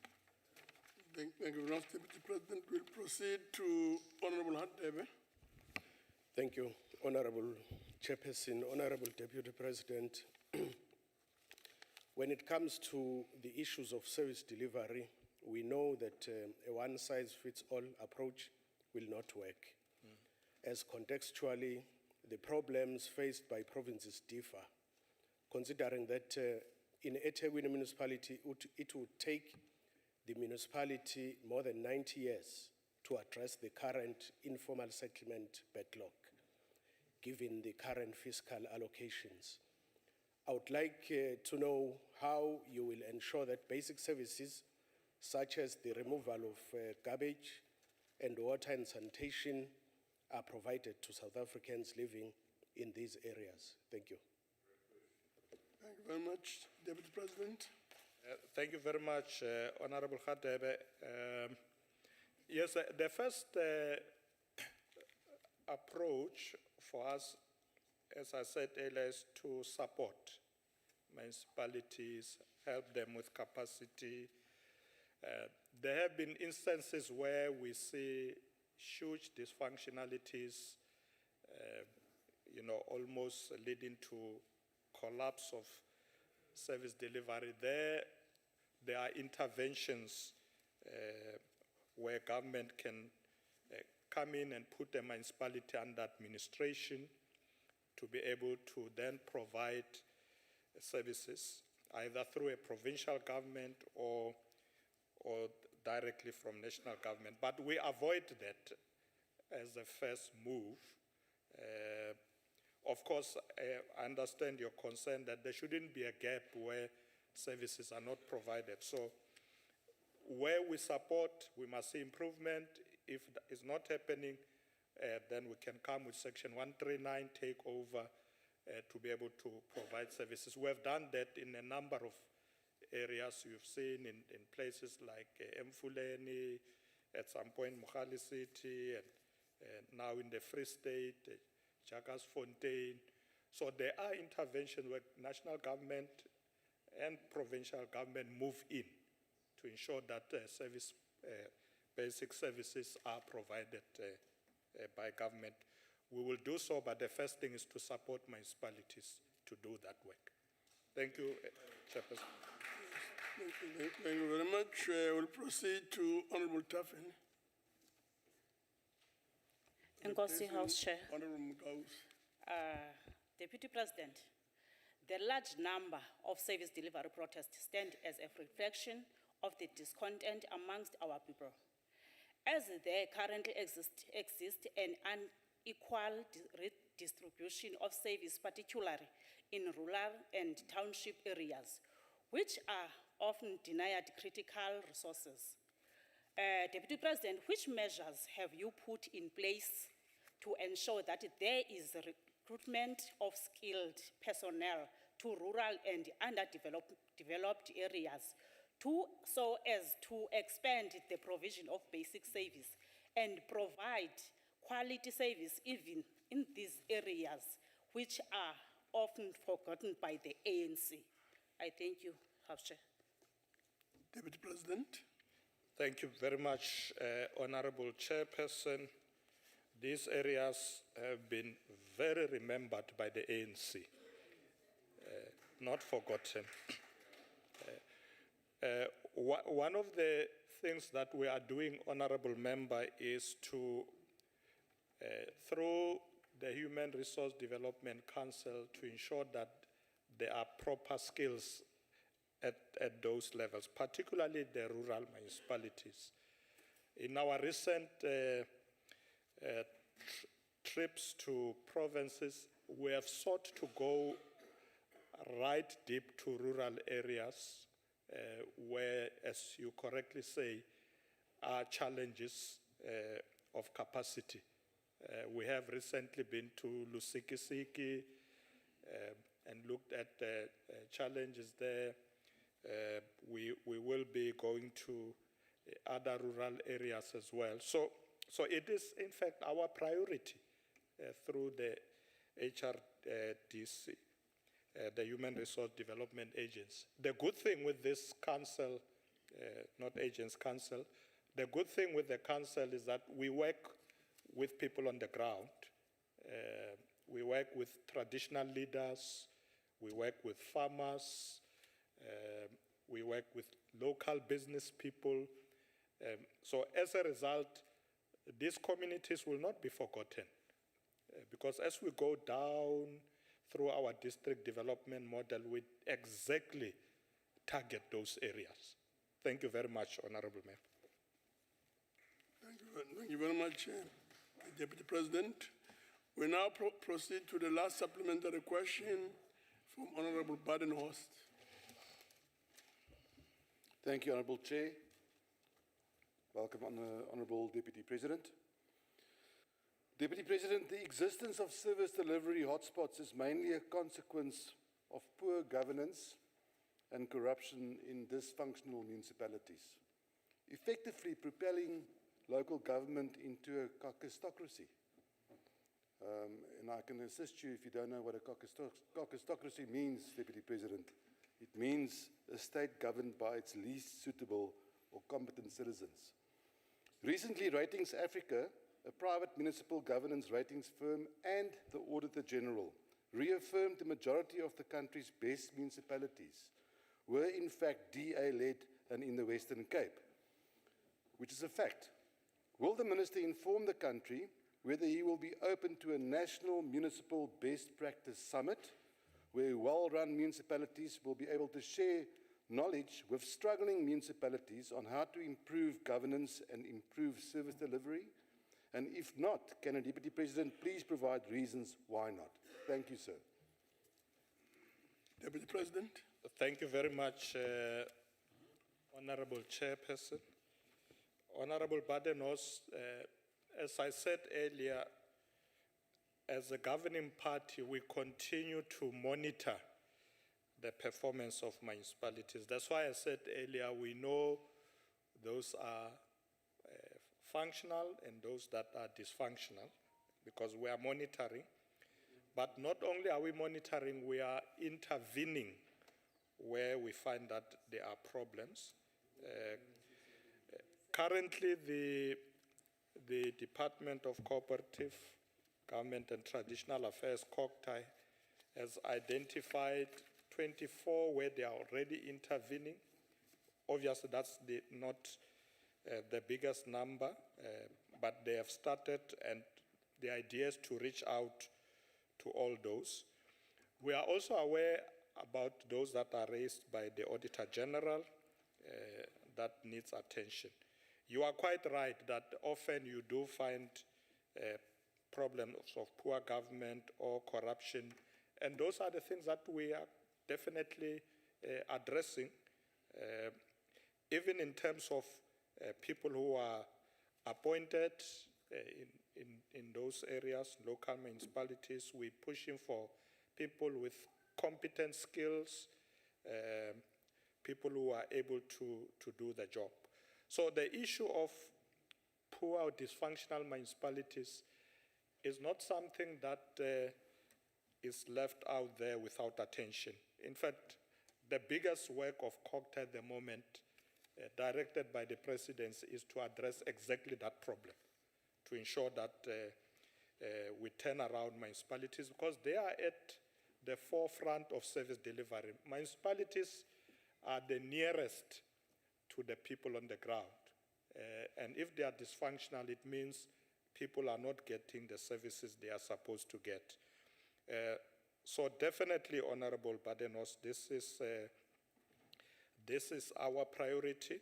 Thank you very much, Deputy President. We'll proceed to Honorable Hadebe. Thank you, Honorable Chairperson, Honorable Deputy President. When it comes to the issues of service delivery, we know that a one-size-fits-all approach will not work, as contextually the problems faced by provinces differ, considering that in eThekwini municipality, it would take the municipality more than 90 years to address the current informal settlement backlog, given the current fiscal allocations. I would like to know how you will ensure that basic services such as the removal of garbage and water and sanitation are provided to South Africans living in these areas. Thank you. Thank you very much, Deputy President. Thank you very much, Honorable Hadebe. Yes, the first approach for us, as I said earlier, is to support municipalities, help them with capacity. There have been instances where we see huge dysfunctionalities, almost leading to collapse of service delivery. There are interventions where government can come in and put the municipality under administration to be able to then provide services, either through a provincial government or directly from national government. But we avoid that as a first move. Of course, I understand your concern that there shouldn't be a gap where services are not provided. So where we support, we must see improvement. If it's not happening, then we can come with Section 139, take over to be able to provide services. We have done that in a number of areas you've seen in places like Mfuleni, at some point Mohali City, and now in the Free State, Jagas Fontaine. So there are interventions where national government and provincial government move in to ensure that basic services are provided by government. We will do so, but the first thing is to support municipalities to do that work. Thank you, Chairperson. Thank you very much. We'll proceed to Honorable Taffen. Nkosi, House Chair. Honorable Mgaus. Deputy President, the large number of service delivery protests stand as a reflection of the discontent amongst our people. As there currently exists an unequal redistribution of service, particularly in rural and township areas, which are often denied critical resources. Deputy President, which measures have you put in place to ensure that there is recruitment of skilled personnel to rural and underdeveloped areas so as to expand the provision of basic service and provide quality service even in these areas which are often forgotten by the ANC. I thank you, House Chair. Deputy President. Thank you very much, Honorable Chairperson. These areas have been very remembered by the ANC, not forgotten. One of the things that we are doing, Honorable Member, is to, through the Human Resource Development Council, to ensure that there are proper skills at those levels, particularly the rural municipalities. In our recent trips to provinces, we have sought to go right deep to rural areas where, as you correctly say, are challenges of capacity. We have recently been to Lusikisiki and looked at the challenges there. We will be going to other rural areas as well. So it is, in fact, our priority through the HRDC, the Human Resource Development Agency. The good thing with this council, not agents council, the good thing with the council is that we work with people on the ground. We work with traditional leaders, we work with farmers, we work with local business people. So as a result, these communities will not be forgotten. Because as we go down through our district development model, we exactly target those areas. Thank you very much, Honorable Mayor. Thank you very much, Deputy President. We now proceed to the last supplementary question from Honorable Badenhorst. Thank you, Honourable Chair. Welcome, Honourable Deputy President. Deputy President, the existence of service delivery hotspots is mainly a consequence of poor governance and corruption in dysfunctional municipalities, effectively propelling local government into a caucustocracy. And I can assist you if you don't know what a caucustocracy means, Deputy President. It means a state governed by its least suitable or competent citizens. Recently, Ratings Africa, a private municipal governance ratings firm, and the Auditor General reaffirmed the majority of the country's best municipalities were in fact DA-led and in the Western Cape, which is a fact. Will the Minister inform the country whether he will be open to a national municipal best practice summit where well-run municipalities will be able to share knowledge with struggling municipalities on how to improve governance and improve service delivery? And if not, can a Deputy President please provide reasons why not? Thank you, sir. Deputy President. Thank you very much, Honorable Chairperson. Honorable Badenhorst, as I said earlier, as a governing party, we continue to monitor the performance of municipalities. That's why I said earlier, we know those are functional and those that are dysfunctional, because we are monitoring. But not only are we monitoring, we are intervening where we find that there are problems. Currently, the Department of Cooperative Government and Traditional Affairs, COGTAI, has identified 24 where they are already intervening. Obviously, that's not the biggest number, but they have started, and the idea is to reach out to all those. We are also aware about those that are raised by the Auditor General that needs attention. You are quite right that often you do find problems of poor government or corruption, and those are the things that we are definitely addressing, even in terms of people who are appointed in those areas, local municipalities. We're pushing for people with competent skills, people who are able to do the job. So the issue of poor or dysfunctional municipalities is not something that is left out there without attention. In fact, the biggest work of COGTA at the moment, directed by the Presidency, is to address exactly that problem, to ensure that we turn around municipalities, because they are at the forefront of service delivery. Municipalities are the nearest to the people on the ground. And if they are dysfunctional, it means people are not getting the services they are supposed to get. So definitely, Honorable Badenos, this is our priority.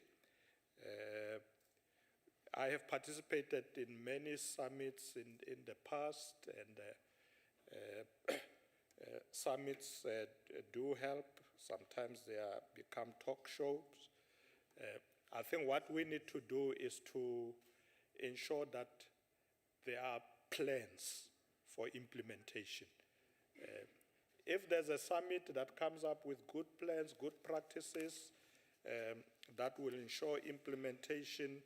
I have participated in many summits in the past, and summits do help. Sometimes they become talk shows. I think what we need to do is to ensure that there are plans for implementation. If there's a summit that comes up with good plans, good practices, that will ensure implementation,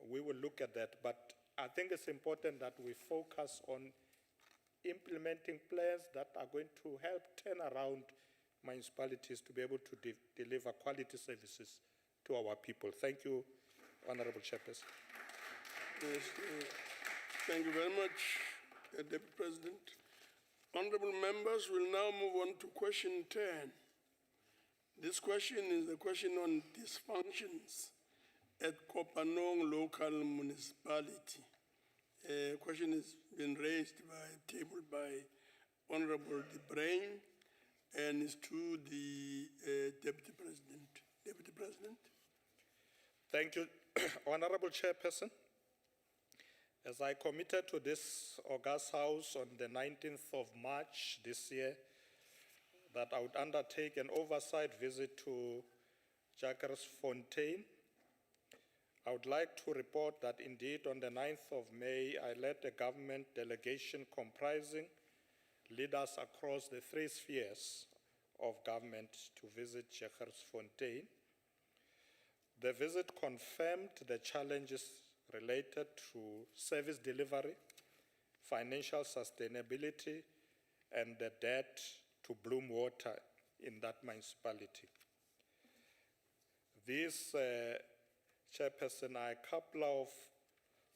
we will look at that. But I think it's important that we focus on implementing plans that are going to help turn around municipalities to be able to deliver quality services to our people. Thank you, Honorable Chairperson. Yes, thank you very much, Deputy President. Honorable members, we'll now move on to question 10. This question is a question on dysfunctions at Kopanong local municipality. A question has been raised tabled by Honorable De Bruin, and is to the Deputy President. Deputy President. Thank you, Honorable Chairperson. As I committed to this August House on the 19th of March this year, that I would undertake an oversight visit to Jagersfontein, I would like to report that indeed on the 9th of May, I led a government delegation comprising leaders across the 3 spheres of government to visit Jagersfontein. The visit confirmed the challenges related to service delivery, financial sustainability, and the debt to Bloom Water in that municipality. These, Chairperson, are a couple of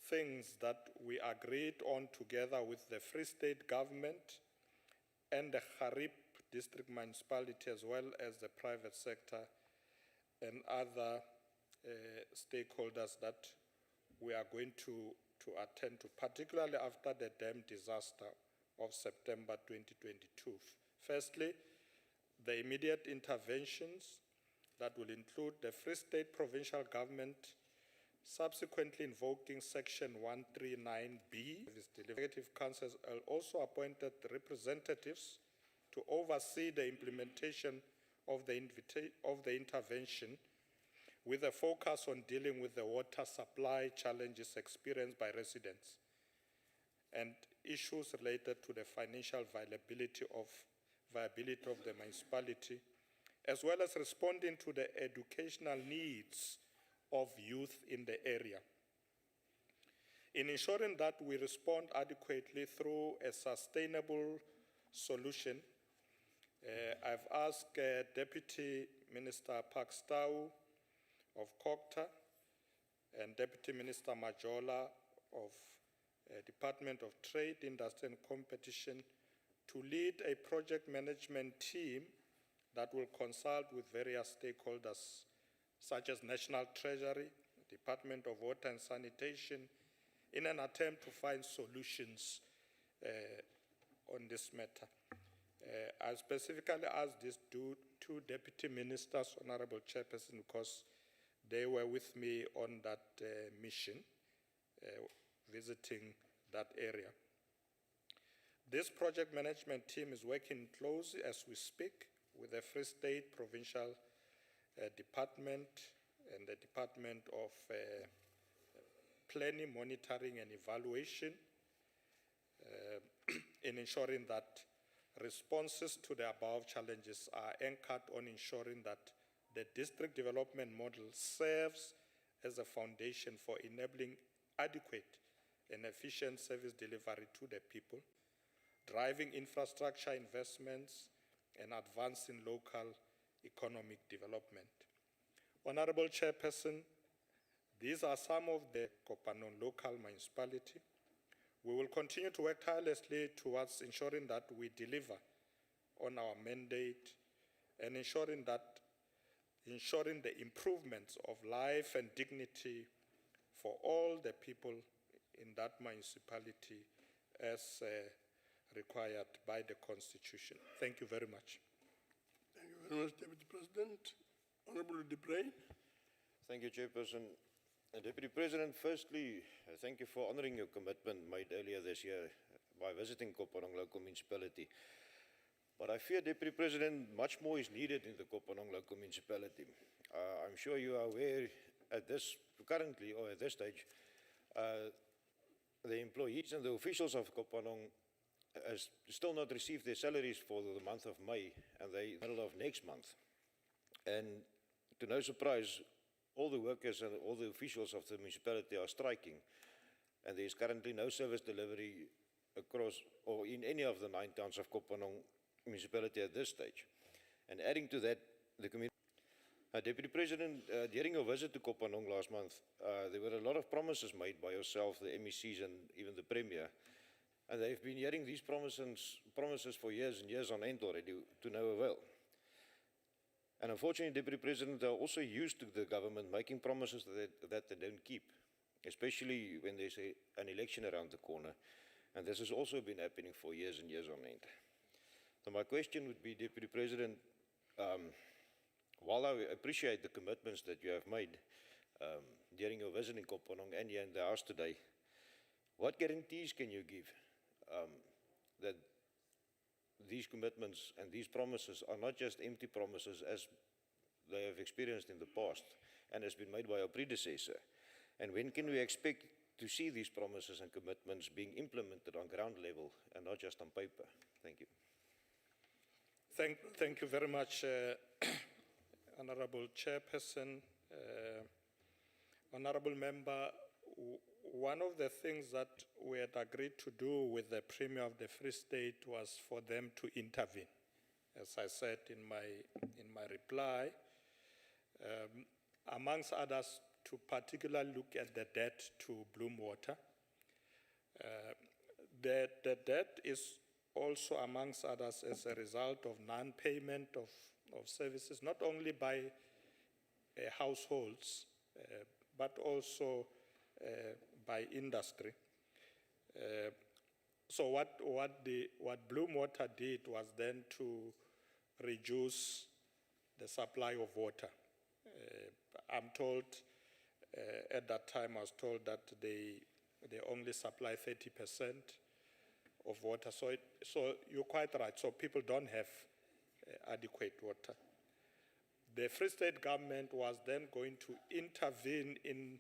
things that we agreed on together with the Free State government and the Harib district municipality, as well as the private sector and other stakeholders that we are going to attend to, particularly after the dam disaster of September 2022. Firstly, the immediate interventions that will include the Free State provincial government subsequently invoking Section 139B. The Executive Council also appointed representatives to oversee the implementation of the intervention, with a focus on dealing with the water supply challenges experienced by residents and issues related to the financial viability of the municipality, as well as responding to the educational needs of youth in the area. In ensuring that we respond adequately through a sustainable solution, I've asked Deputy Minister Pakstau of COGTA and Deputy Minister Majola of Department of Trade, Industry and Competition to lead a project management team that will consult with various stakeholders such as National Treasury, Department of Water and Sanitation, in an attempt to find solutions on this matter. I specifically asked these two deputy ministers, Honorable Chairperson, because they were with me on that mission, visiting that area. This project management team is working closely as we speak with the Free State Provincial Department and the Department of Planning, Monitoring and Evaluation in ensuring that responses to the above challenges are anchored on ensuring that the district development model serves as a foundation for enabling adequate and efficient service delivery to the people, driving infrastructure investments, and advancing local economic development. Honorable Chairperson, these are some of the Kopanong local municipality. We will continue to work tirelessly towards ensuring that we deliver on our mandate and ensuring the improvements of life and dignity for all the people in that municipality as required by the Constitution. Thank you very much. Thank you very much, Deputy President. Honorable Debray. Thank you, Chairperson. Deputy President, firstly, thank you for honoring your commitment made earlier this year by visiting Kopanong local municipality. But I fear, Deputy President, much more is needed in the Kopanong local municipality. I'm sure you are aware currently or at this stage, the employees and the officials of Kopanong has still not received their salaries for the month of May, and they middle of next month. And to no surprise, all the workers and all the officials of the municipality are striking, and there is currently no service delivery across or in any of the 9 towns of Kopanong municipality at this stage. And adding to that, the community. Deputy President, during your visit to Kopanong last month, there were a lot of promises made by yourself, the MECs, and even the Premier. And they've been hearing these promises for years and years on end already to no avail. And unfortunately, Deputy President, they're also used to the government making promises that they don't keep, especially when there's an election around the corner. And this has also been happening for years and years on end. So my question would be, Deputy President, while I appreciate the commitments that you have made during your visit in Kopanong and here in the House today, what guarantees can you give that these commitments and these promises are not just empty promises as they have experienced in the past and has been made by our predecessor? And when can we expect to see these promises and commitments being implemented on ground level and not just on paper? Thank you. Thank you very much, Honorable Chairperson, Honorable Member. One of the things that we had agreed to do with the Premier of the Free State was for them to intervene. As I said in my reply, amongst others, to particularly look at the debt to Bloom Water. The debt is also, amongst others, as a result of non-payment of services, not only by households, but also by industry. So what Bloom Water did was then to reduce the supply of water. I'm told, at that time I was told that they only supply 30% of water. So you're quite right. So people don't have adequate water. The Free State government was then going to intervene in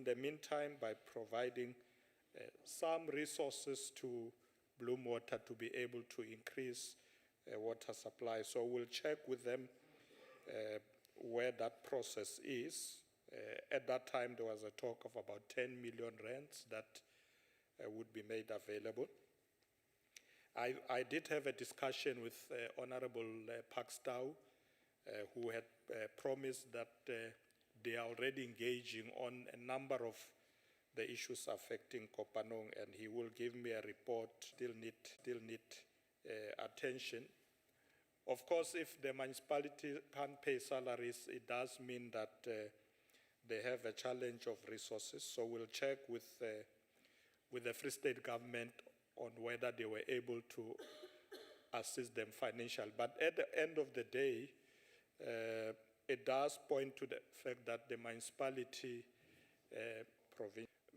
the meantime by providing some resources to Bloom Water to be able to increase water supply. So we'll check with them where that process is. At that time, there was a talk of about 10 million rands that would be made available. I did have a discussion with Honorable Pakstow, who had promised that they are already engaging on a number of the issues affecting Kopanong, and he will give me a report. Still need attention. Of course, if the municipality can't pay salaries, it does mean that they have a challenge of resources. So we'll check with the Free State government on whether they were able to assist them financially. But at the end of the day, it does point to the fact that the municipality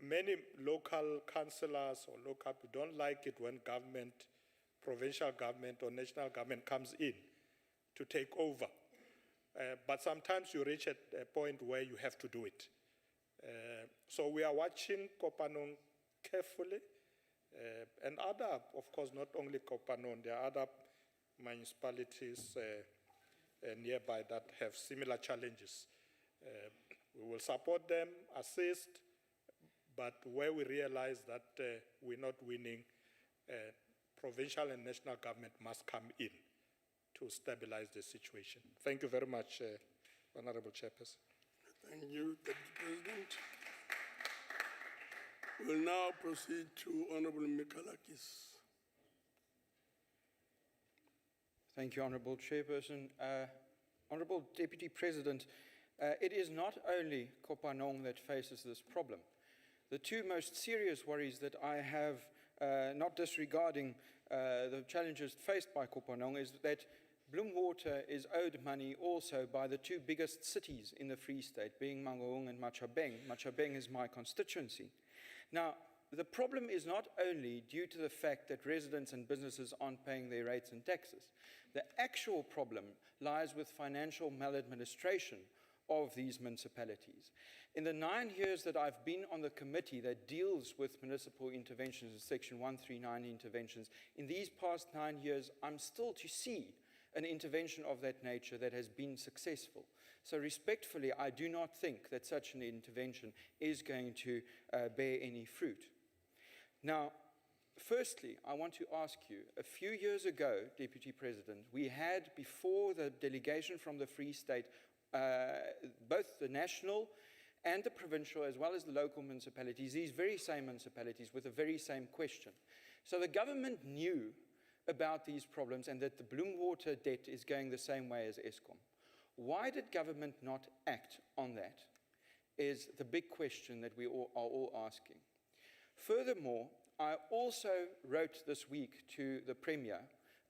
many local councillors or local people don't like it when government, provincial government or national government comes in to take over. But sometimes you reach at a point where you have to do it. So we are watching Kopanong carefully, and other, of course, not only Kopanong, there are other municipalities nearby that have similar challenges. We will support them, assist, but where we realize that we're not winning, provincial and national government must come in to stabilize the situation. Thank you very much, Honorable Chairperson. Thank you, Deputy President. We'll now proceed to Honorable Mikalakis. Thank you, Honourable Chairperson. Honourable Deputy President, it is not only Kopanong that faces this problem. The two most serious worries that I have, not disregarding the challenges faced by Kopanong, is that Bloemwater is owed money also by the two biggest cities in the Free State, being Mangaung and Machabeng. Machabeng is my constituency. Now, the problem is not only due to the fact that residents and businesses aren't paying their rates and taxes. The actual problem lies with financial maladministration of these municipalities. In the 9 years that I've been on the committee that deals with municipal interventions and Section 139 interventions, in these past 9 years, I'm still to see an intervention of that nature that has been successful. So respectfully, I do not think that such an intervention is going to bear any fruit. Now, firstly, I want to ask you, a few years ago, Deputy President, we had, before the delegation from the Free State, both the national and the provincial, as well as the local municipalities, these very same municipalities with the very same question. So the government knew about these problems and that the Bloemwater debt is going the same way as Eskom. Why did government not act on that is the big question that we are all asking. Furthermore, I also wrote this week to the Premier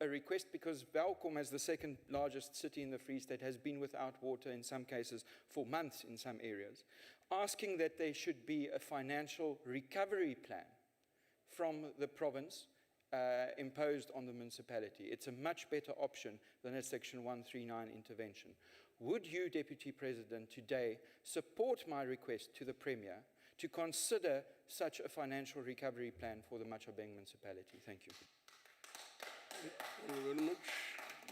a request, because Welkom, as the second largest city in the Free State, has been without water in some cases for months in some areas, asking that there should be a financial recovery plan from the province imposed on the municipality. It's a much better option than a Section 139 intervention. Would you, Deputy President, today support my request to the Premier to consider such a financial recovery plan for the Machabeng municipality? Thank you. Thank you very much,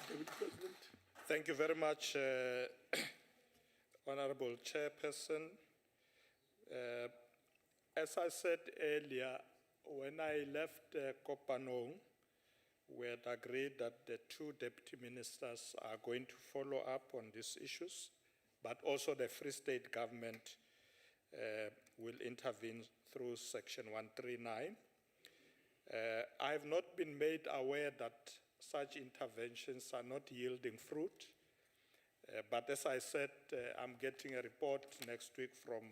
Deputy President. Thank you very much, Honorable Chairperson. As I said earlier, when I left Kopanong, we had agreed that the two deputy ministers are going to follow up on these issues, but also the Free State government will intervene through Section 139. I have not been made aware that such interventions are not yielding fruit, but as I said, I'm getting a report next week from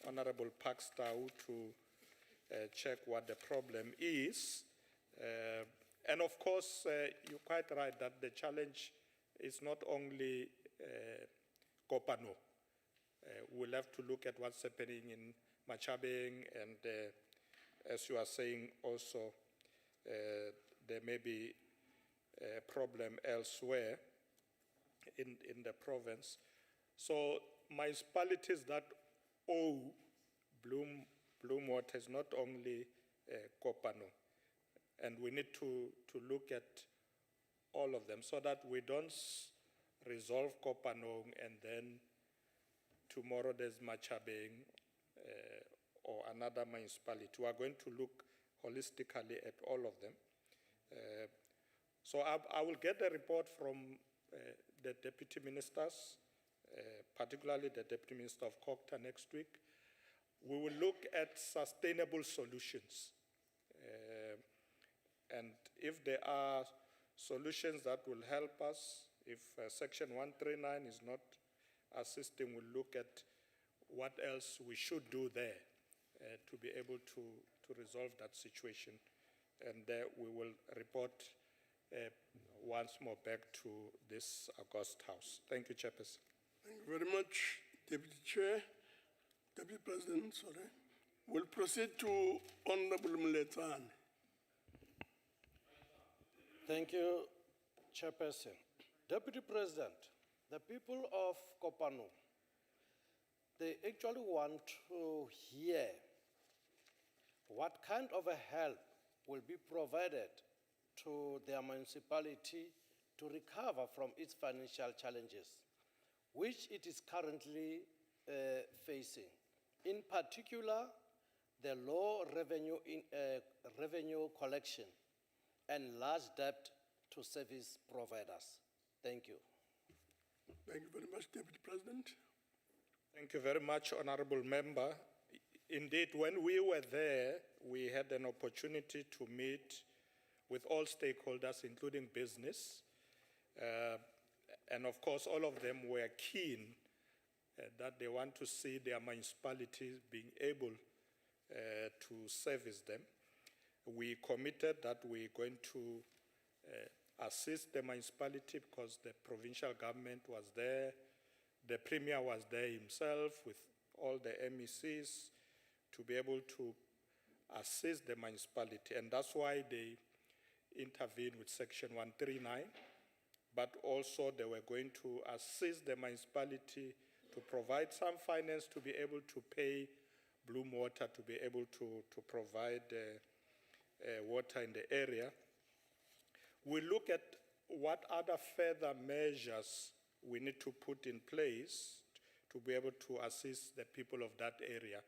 Honorable Pakstau to check what the problem is. And of course, you're quite right that the challenge is not only Kopano. We'll have to look at what's happening in Machabeng, and as you are saying also, there may be a problem elsewhere in the province. So municipalities that owe Bloemwater is not only Kopano, and we need to look at all of them so that we don't resolve Kopanong and then tomorrow there's Machabeng or another municipality. We are going to look holistically at all of them. So I will get a report from the deputy ministers, particularly the deputy minister of Kokta next week. We will look at sustainable solutions. And if there are solutions that will help us, if Section 139 is not assisting, we'll look at what else we should do there to be able to resolve that situation. And we will report once more back to this August House. Thank you, Chairperson. Thank you very much, Deputy Chair. Deputy President, sorry. We'll proceed to Honorable Mletane. Thank you, Chairperson. Deputy President, the people of Kopano, they actually want to hear what kind of a help will be provided to their municipality to recover from its financial challenges, which it is currently facing. In particular, the low revenue collection, and large debt to service providers. Thank you. Thank you very much, Deputy President. Thank you very much, Honorable Member. Indeed, when we were there, we had an opportunity to meet with all stakeholders, including business. And of course, all of them were keen that they want to see their municipalities being able to service them. We committed that we're going to assist the municipality because the provincial government was there, the Premier was there himself with all the MECs to be able to assist the municipality. And that's why they intervened with Section 139, but also they were going to assist the municipality to provide some finance to be able to pay Bloom Water to be able to provide water in the area. We look at what other further measures we need to put in place to be able to assist the people of that area.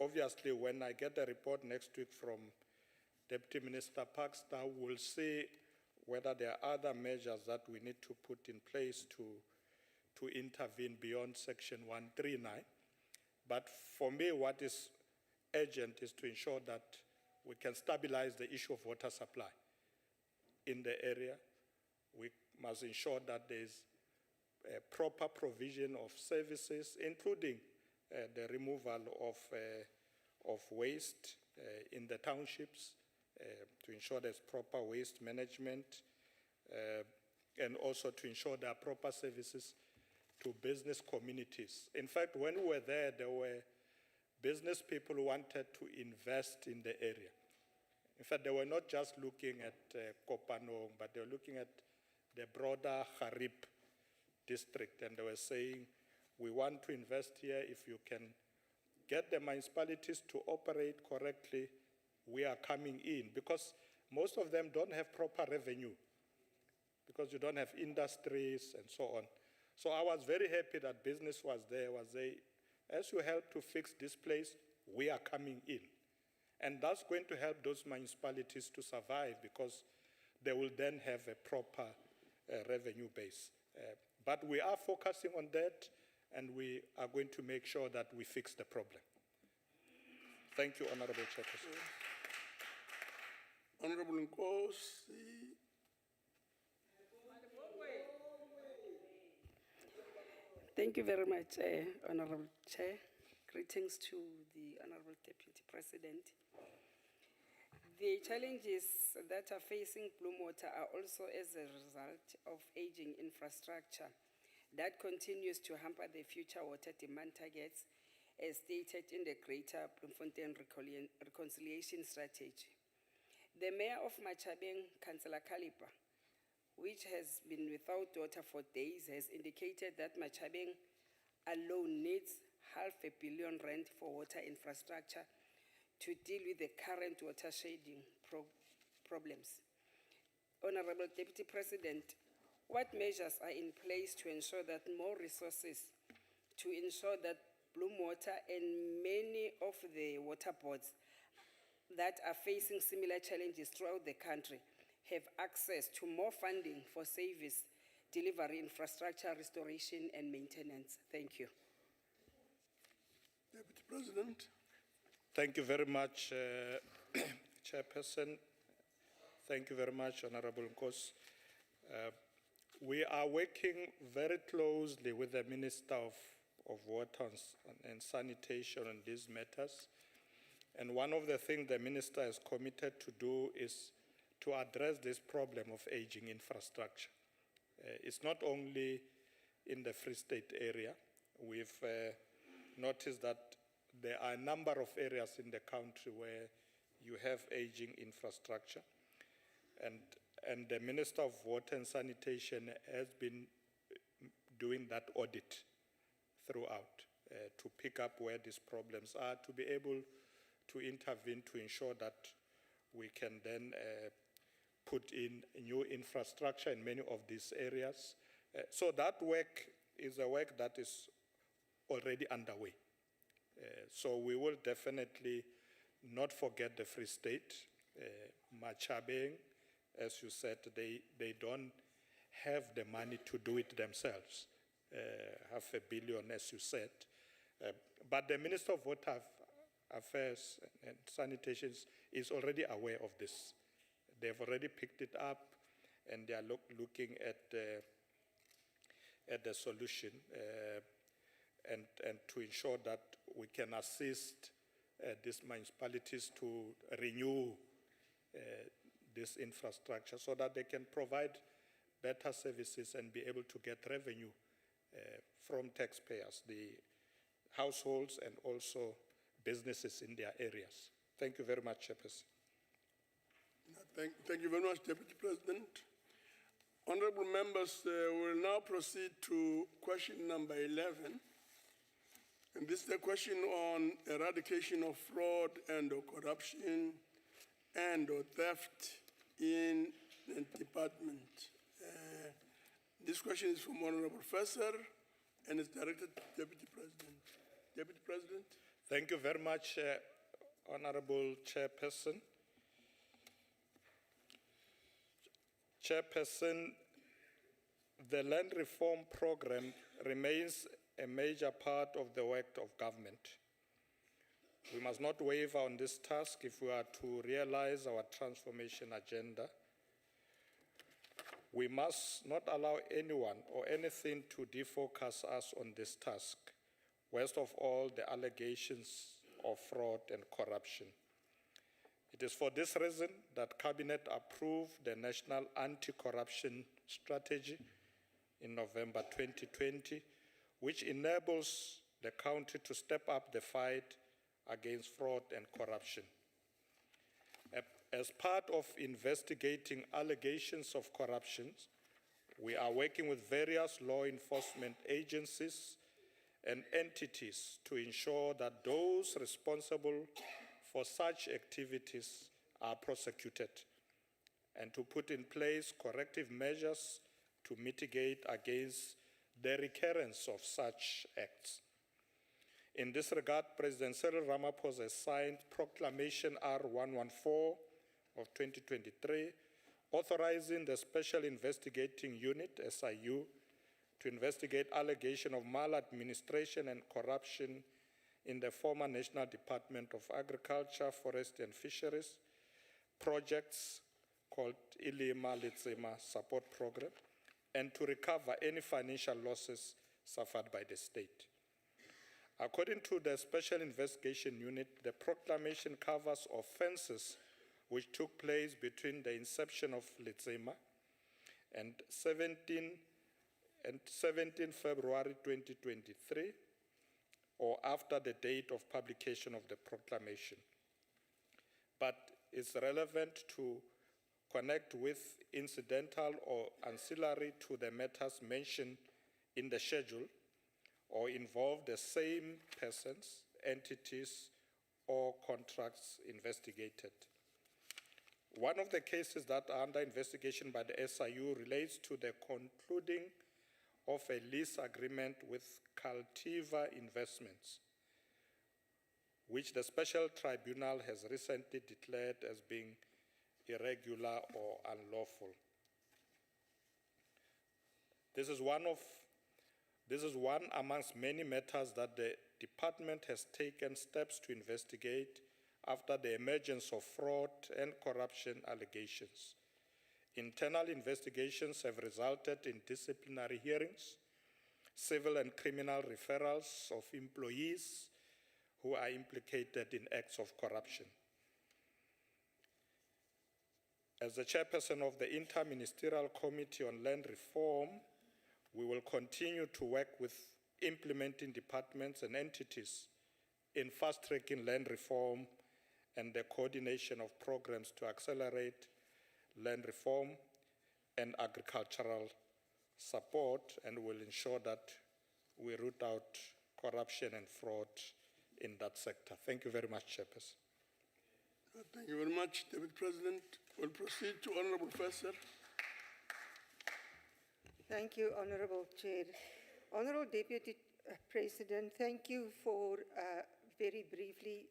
Obviously, when I get the report next week from Deputy Minister Parkster, we'll see whether there are other measures that we need to put in place to intervene beyond Section 139. But for me, what is urgent is to ensure that we can stabilize the issue of water supply in the area. We must ensure that there is a proper provision of services, including the removal of waste in the townships, to ensure there's proper waste management, and also to ensure there are proper services to business communities. In fact, when we were there were business people who wanted to invest in the area. In fact, they were not just looking at Kopanong, but they were looking at the broader Harib district, and they were saying, we want to invest here. If you can get the municipalities to operate correctly, we are coming in, because most of them don't have proper revenue, because you don't have industries and so on. So I was very happy that business was there, as you help to fix this place, we are coming in. And that's going to help those municipalities to survive, because they will then have a proper revenue base. But we are focusing on that, and we are going to make sure that we fix the problem. Thank you, Honorable Chairperson. Honorable Nkosi. Thank you very much, Honorable Chair. Greetings to the Honorable Deputy President. The challenges that are facing Bloom Water are also as a result of aging infrastructure that continues to hamper the future water demand targets as stated in the Greater Bloemfontein Reconciliation Strategy. The Mayor of Machabeng, Councillor Kalipa, which has been without water for days, has indicated that Machabeng alone needs R500 million for water infrastructure to deal with the current water shedding problems. Honorable Deputy President, what measures are in place to ensure that more resources to ensure that Bloom Water and many of the water boards that are facing similar challenges throughout the country have access to more funding for service delivery, infrastructure, restoration, and maintenance? Thank you. Deputy President. Thank you very much, Chairperson. Thank you very much, Honorable Nkosi. We are working very closely with the Minister of Water and Sanitation on these matters. And one of the things the Minister is committed to do is to address this problem of aging infrastructure. It's not only in the Free State area. We've noticed that there are a number of areas in the country where you have aging infrastructure. And the Minister of Water and Sanitation has been doing that audit throughout to pick up where these problems are, to be able to intervene to ensure that we can then put in new infrastructure in many of these areas. So that work is a work that is already underway. So we will definitely not forget the Free State. Machabeng, as you said, they don't have the money to do it themselves. $500 million, as you said. But the Minister of Water Affairs and Sanitation is already aware of this. They've already picked it up, and they are looking at the solution and to ensure that we can assist these municipalities to renew this infrastructure so that they can provide better services and be able to get revenue from taxpayers, the households and also businesses in their areas. Thank you very much, Chairperson. Thank you very much, Deputy President. Honorable members, we will now proceed to question number 11. And this is the question on eradication of fraud and or corruption and or theft in the department. This question is from Honorable Professor and is directed to Deputy President. Deputy President. Thank you very much, Honorable Chairperson. Chairperson, the land reform program remains a major part of the work of government. We must not waver on this task if we are to realize our transformation agenda. We must not allow anyone or anything to defocus us on this task, worst of all, the allegations of fraud and corruption. It is for this reason that Cabinet approved the National Anti-Corruption Strategy in November 2020, which enables the country to step up the fight against fraud and corruption. As part of investigating allegations of corruption, we are working with various law enforcement agencies and entities to ensure that those responsible for such activities are prosecuted and to put in place corrective measures to mitigate against the recurrence of such acts. In this regard, President Cyril Ramaphosa signed Proclamation R114 of 2023, authorizing the Special Investigating Unit, SIU, to investigate allegations of maladministration and corruption in the former National Department of Agriculture, Forestry and Fisheries, projects called Ilima Litsema Support Program, and to recover any financial losses suffered by the state. According to the Special Investigation Unit, the proclamation covers offenses which took place between the inception of Litsema and 17 February 2023, or after the date of publication of the proclamation. But it's relevant to connect with incidental or ancillary to the matters mentioned in the schedule or involve the same persons, entities, or contracts investigated. One of the cases that are under investigation by the SIU relates to the concluding of a lease agreement with Cultiva Investments, which the Special Tribunal has recently declared as being irregular or unlawful. This is one amongst many matters that the department has taken steps to investigate after the emergence of fraud and corruption allegations. Internal investigations have resulted in disciplinary hearings, civil and criminal referrals of employees who are implicated in acts of corruption. As the chairperson of the Inter-Ministerial Committee on Land Reform, we will continue to work with implementing departments and entities in fast-tracking land reform and the coordination of programs to accelerate land reform and agricultural support, and will ensure that we root out corruption and fraud in that sector. Thank you very much, Chairperson. Thank you very much, Deputy President. We'll proceed to Honorable Professor. Thank you, Honorable Chair. Honorable Deputy President, thank you for very briefly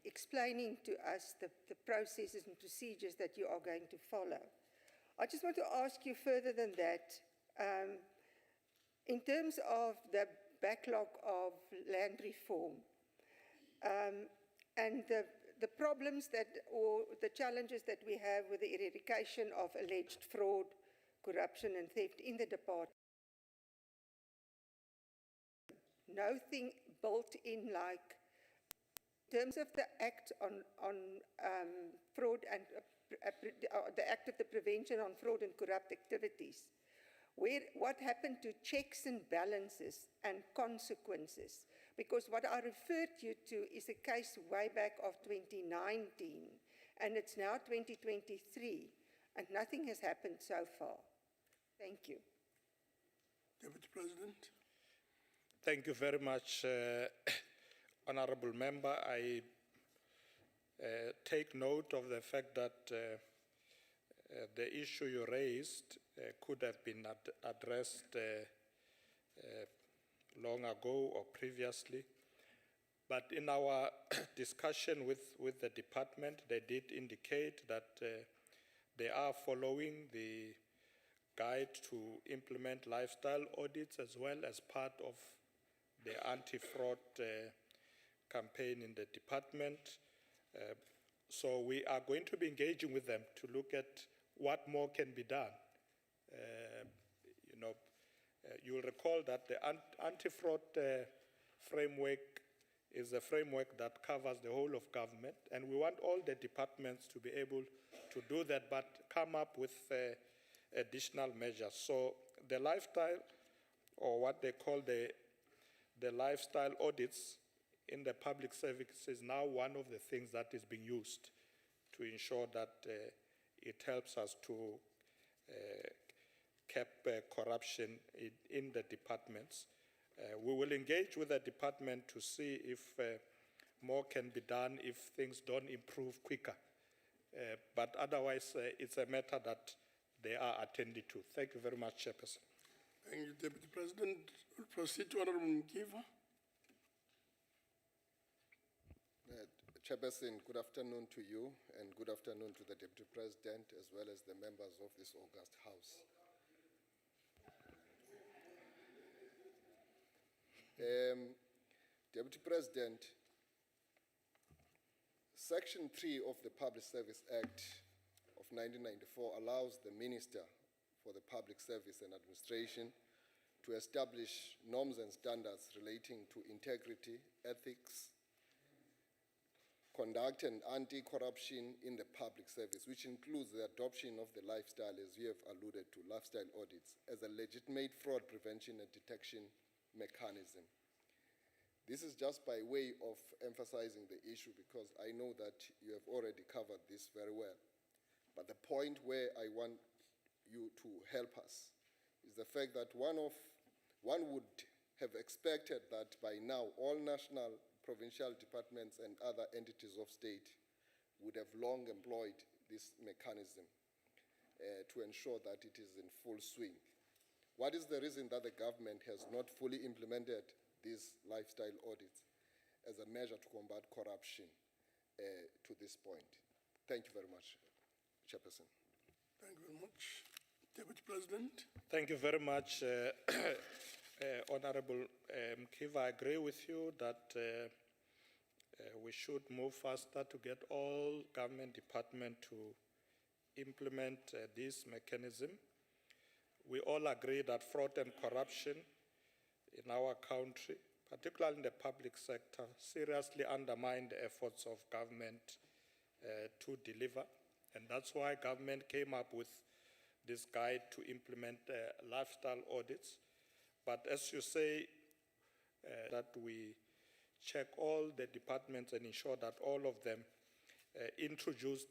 explaining to us the processes and procedures that you are going to follow. I just want to ask you further than that, in terms of the backlog of land reform and the problems or the challenges that we have with the eradication of alleged fraud, corruption and theft in the department. Nothing built in like, in terms of the Act on fraud and the Act of the Prevention on Fraud and Corrupt Activities, what happened to checks and balances and consequences? Because what I referred you to is a case way back of 2019, and it's now 2023, and nothing has happened so far. Thank you. Deputy President. Thank you very much, Honorable Member. I take note of the fact that the issue you raised could have been addressed long ago or previously. But in our discussion with the department, they did indicate that they are following the guide to implement lifestyle audits as well as part of the anti-fraud campaign in the department. So we are going to be engaging with them to look at what more can be done. You'll recall that the anti-fraud framework is a framework that covers the whole of government, and we want all the departments to be able to do that, but come up with additional measures. So the lifestyle, or what they call the lifestyle audits in the public service, is now one of the things that is being used to ensure that it helps us to cap corruption in the departments. We will engage with the department to see if more can be done if things don't improve quicker. But otherwise, it's a matter that they are attended to. Thank you very much, Chairperson. Thank you, Deputy President. We'll proceed to Honorable Mkiva. Chairperson, good afternoon to you and good afternoon to the Deputy President as well as the members of this august House. Deputy President, Section 3 of the Public Service Act of 1994 allows the Minister for the Public Service and Administration to establish norms and standards relating to integrity, ethics, conduct and anti-corruption in the public service, which includes the adoption of the lifestyle, as you have alluded to, lifestyle audits, as a legitimate fraud prevention and detection mechanism. This is just by way of emphasizing the issue because I know that you have already covered this very well. But the point where I want you to help us is the fact that one would have expected that by now all national, provincial departments and other entities of state would have long employed this mechanism to ensure that it is in full swing. What is the reason that the government has not fully implemented these lifestyle audits as a measure to combat corruption to this point? Thank you very much, Chairperson. Thank you very much. Deputy President. Thank you very much, Honorable Mkiva. I agree with you that we should move faster to get all government departments to implement this mechanism. We all agree that fraud and corruption in our country, particularly in the public sector, seriously undermine the efforts of government to deliver. And that's why government came up with this guide to implement lifestyle audits. But as you say, that we check all the departments and ensure that all of them introduce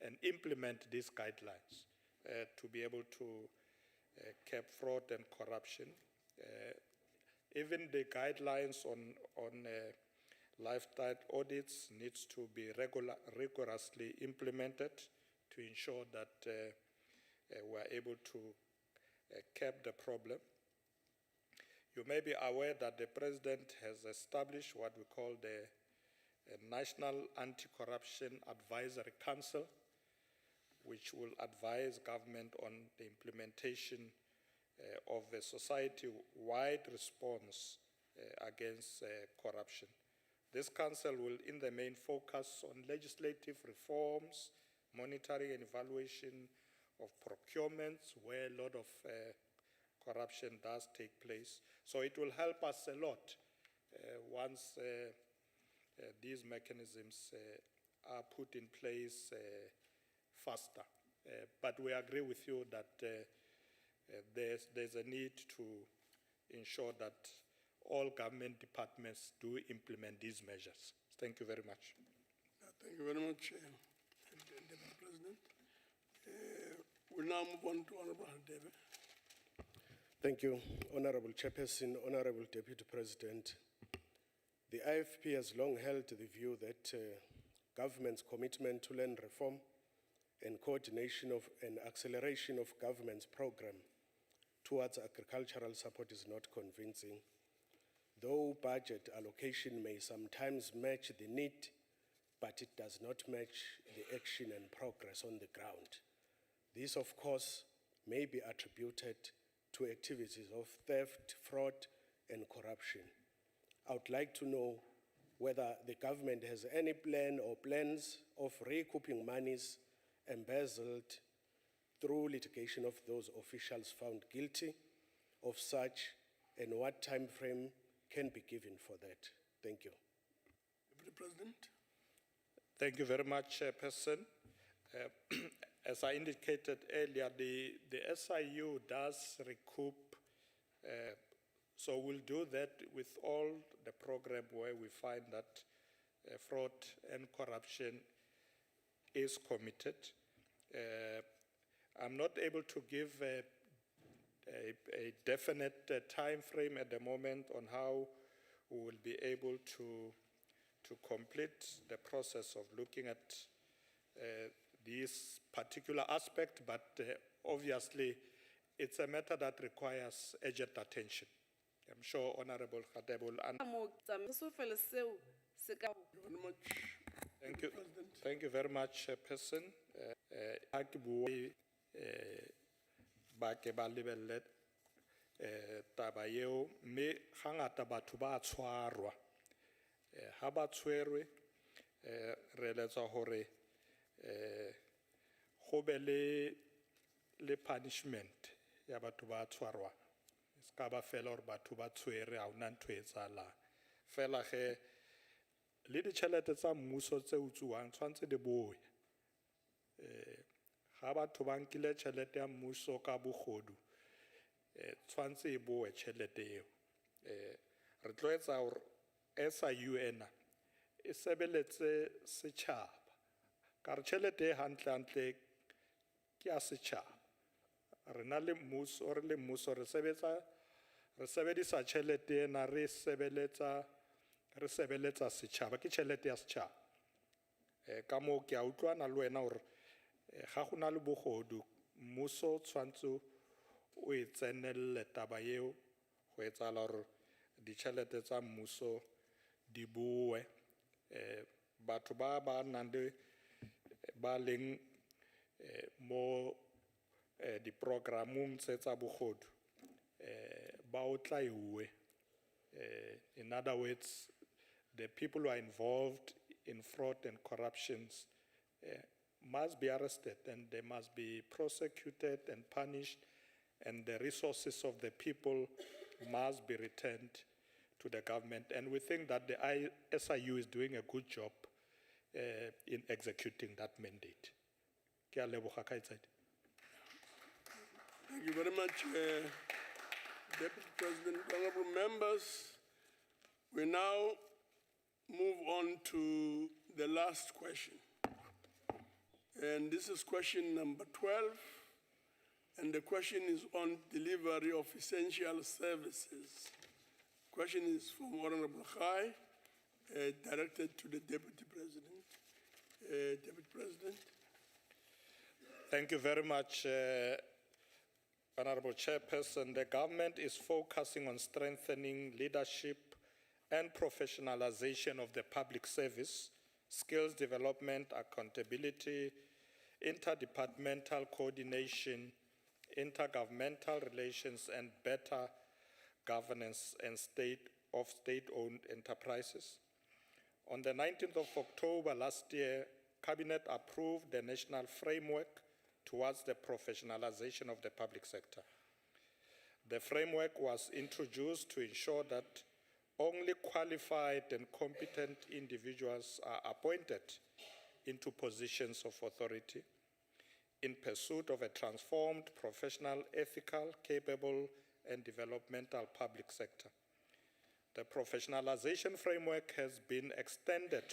and implement these guidelines to be able to cap fraud and corruption. Even the guidelines on lifestyle audits needs to be rigorously implemented to ensure that we're able to cap the problem. You may be aware that the President has established what we call the National Anti-Corruption Advisory Council, which will advise government on the implementation of a society-wide response against corruption. This council will in the main focus on legislative reforms, monitoring and evaluation of procurements where a lot of corruption does take place. So it will help us a lot once these mechanisms are put in place faster. But we agree with you that there's a need to ensure that all government departments do implement these measures. Thank you very much. Thank you very much, Deputy President. We'll now move on to Honorable Hadebe. Thank you, Honorable Chairperson, Honorable Deputy President. The IFP has long held the view that government's commitment to land reform and coordination of and acceleration of government's program towards agricultural support is not convincing. Though budget allocation may sometimes match the need, but it does not match the action and progress on the ground. This, of course, may be attributed to activities of theft, fraud, and corruption. I would like to know whether the government has any plan or plans of recouping monies embezzled through litigation of those officials found guilty of such, and what time frame can be given for that. Thank you. Deputy President. Thank you very much, Chairperson. As I indicated earlier, the SIU does recoup, so we'll do that with all the program where we find that fraud and corruption is committed. I'm not able to give a definite time frame at the moment on how we will be able to complete the process of looking at this particular aspect, but obviously it's a matter that requires urgent attention. I'm sure Honorable Hadebe will Thank you. Thank you very much, Person. Ba ke ba lebelle taba eo mme hangata batho ba tshwarwa ha ba tshwerwe re letsa hore go be le punishment ya batho ba tshwarwa ska ba fela hore batho ba tshwere ha una ntho e tsalang fela ge le ditšhelete tsa mmuso tse utsuwang tshwantse di boya ga batho ba nkile tšhelete ya mmuso ka bogodu tshwantse e boe tšhelete eo re tlo etsa gore SIU ena e sebeletse setšhaba ka re tšhelete e hantle ke ya setšhaba re na le mmuso re le mmuso re sebedisa tšhelete ena re sebeletsa setšhaba ke tšhelete ya setšhaba ka moo ke a utlwana le wena gore ga go na le bogodu mmuso tshwantse o e tsenelele taba eo go etsala gore ditšhelete tsa mmuso di boe batho ba nang le ba leng mo diprogramong tse tsa bogodu ba o tla iwe in other words the people who are involved in fraud and corruptions must be arrested and they must be prosecuted and punished, and the resources of the people must be returned to the government. And we think that the SIU is doing a good job in executing that mandate. Ke a leboga Kgaitsadi. Thank you very much, Deputy President. Honorable members, we now move on to the last question. And this is question number 12. And the question is on delivery of essential services. Question is from Honorable Khai, directed to the Deputy President. Deputy President. Thank you very much, Honorable Chairperson, the government is focusing on strengthening leadership and professionalization of the public service, skills development, accountability, interdepartmental coordination, intergovernmental relations, and better governance and state-owned enterprises. On the 19th of October last year, Cabinet approved the national framework towards the professionalization of the public sector. The framework was introduced to ensure that only qualified and competent individuals are appointed into positions of authority in pursuit of a transformed, professional, ethical, capable, and developmental public sector. The professionalization framework has been extended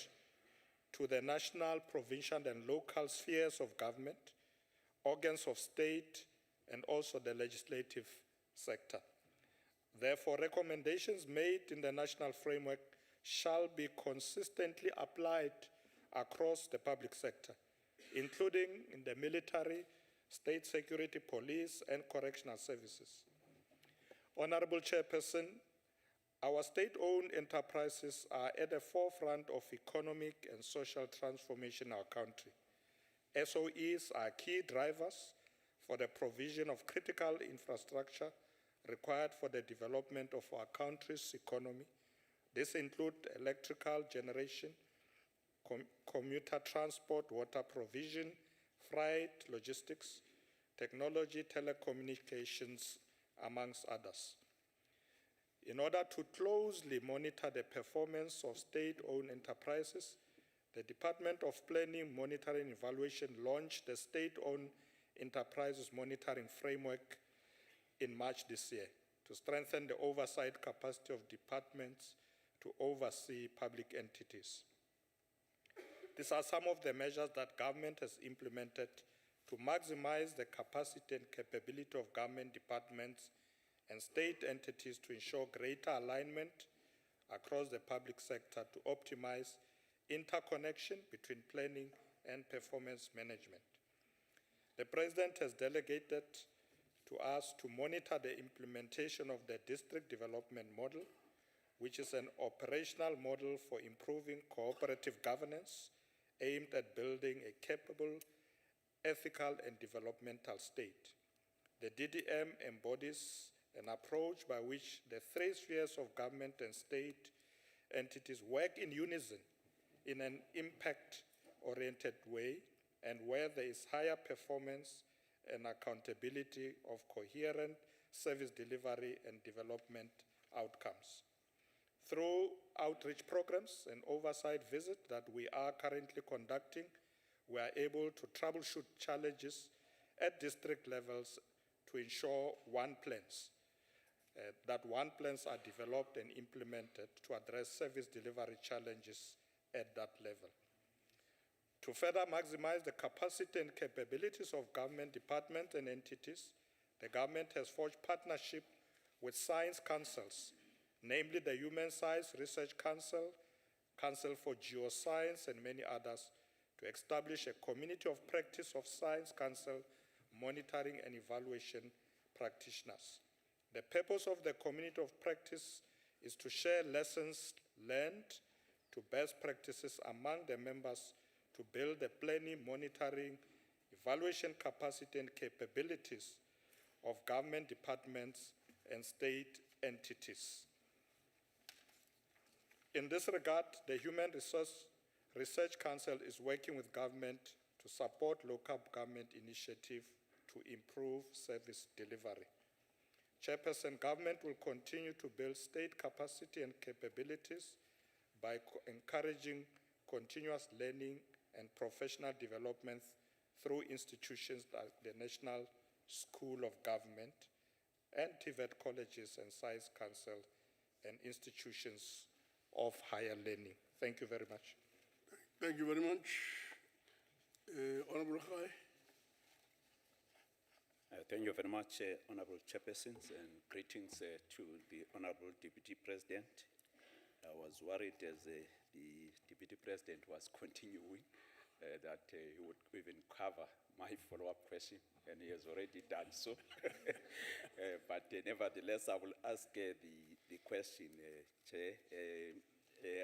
to the national, provincial, and local spheres of government, organs of state, and also the legislative sector. Therefore, recommendations made in the national framework shall be consistently applied across the public sector, including in the military, state security, police, and correctional services. Honorable Chairperson, our state-owned enterprises are at the forefront of economic and social transformation in our country. SOEs are key drivers for the provision of critical infrastructure required for the development of our country's economy. This includes electrical generation, commuter transport, water provision, freight, logistics, technology, telecommunications, amongst others. In order to closely monitor the performance of state-owned enterprises, the Department of Planning, Monitoring, and Evaluation launched the State-Owned Enterprises Monitoring Framework in March this year to strengthen the oversight capacity of departments to oversee public entities. These are some of the measures that government has implemented to maximize the capacity and capability of government departments and state entities to ensure greater alignment across the public sector to optimize interconnection between planning and performance management. The President has delegated to us to monitor the implementation of the district development model, which is an operational model for improving cooperative governance aimed at building a capable, ethical, and developmental state. The DDM embodies an approach by which the three spheres of government and state entities work in unison in an impact-oriented way, and where there is higher performance and accountability of coherent service delivery and development outcomes. Through outreach programs and oversight visits that we are currently conducting, we are able to troubleshoot challenges at district levels to ensure that one plans are developed and implemented to address service delivery challenges at that level. To further maximize the capacity and capabilities of government departments and entities, the government has forged partnership with science councils, namely the Human Science Research Council, Council for Geoscience, and many others, to establish a community of practice of science council monitoring and evaluation practitioners. The purpose of the community of practice is to share lessons learned to best practices among the members to build the planning, monitoring, evaluation capacity and capabilities of government departments and state entities. In this regard, the Human Research Council is working with government to support local government initiatives to improve service delivery. Chairperson, government will continue to build state capacity and capabilities by encouraging continuous learning and professional development through institutions like the National School of Government and TVET colleges and science council and institutions of higher learning. Thank you very much. Thank you very much. Honorable Khai. Thank you very much, Honorable Chairpersons, and greetings to the Honorable Deputy President. I was worried as the Deputy President was continuing that he would even cover my follow-up question, and he has already done so. But nevertheless, I will ask the question, Chair.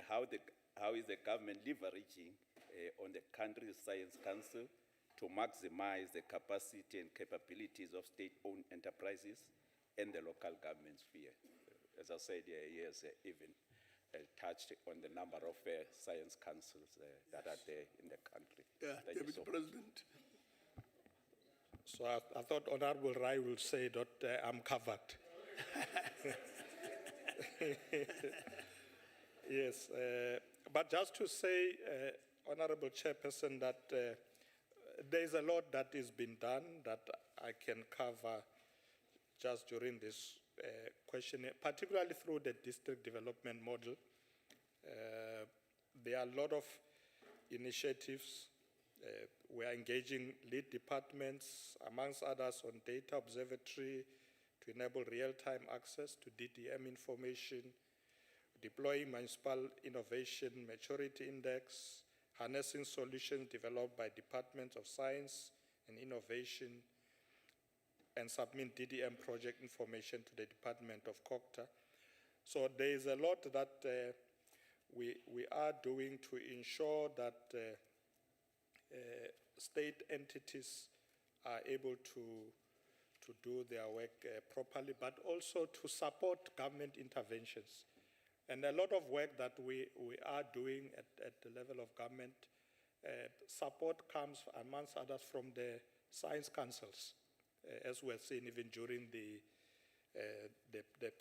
How is the government leveraging on the country's Science Council to maximize the capacity and capabilities of state-owned enterprises and the local government sphere? As I said, he has even touched on the number of science councils that are there in the country. Yeah, Thank you Deputy so much. President. So I thought Honorable Rai will say that I'm covered. Yes, but just to say, Honorable Chairperson, that there's a lot that is being done that I can cover just during this question, particularly through the district development model. There are a lot of initiatives. We are engaging lead departments, amongst others, on data observatory to enable real-time access to DDM information, deploying municipal innovation maturity index, harnessing solutions developed by departments of science and innovation, and submit DDM project information to the Department of COCTA. So there is a lot that we are doing to ensure that state entities are able to do their work properly, but also to support government interventions. And a lot of work that we are doing at the level of government, support comes, amongst others, from the science councils, as we're seeing even during the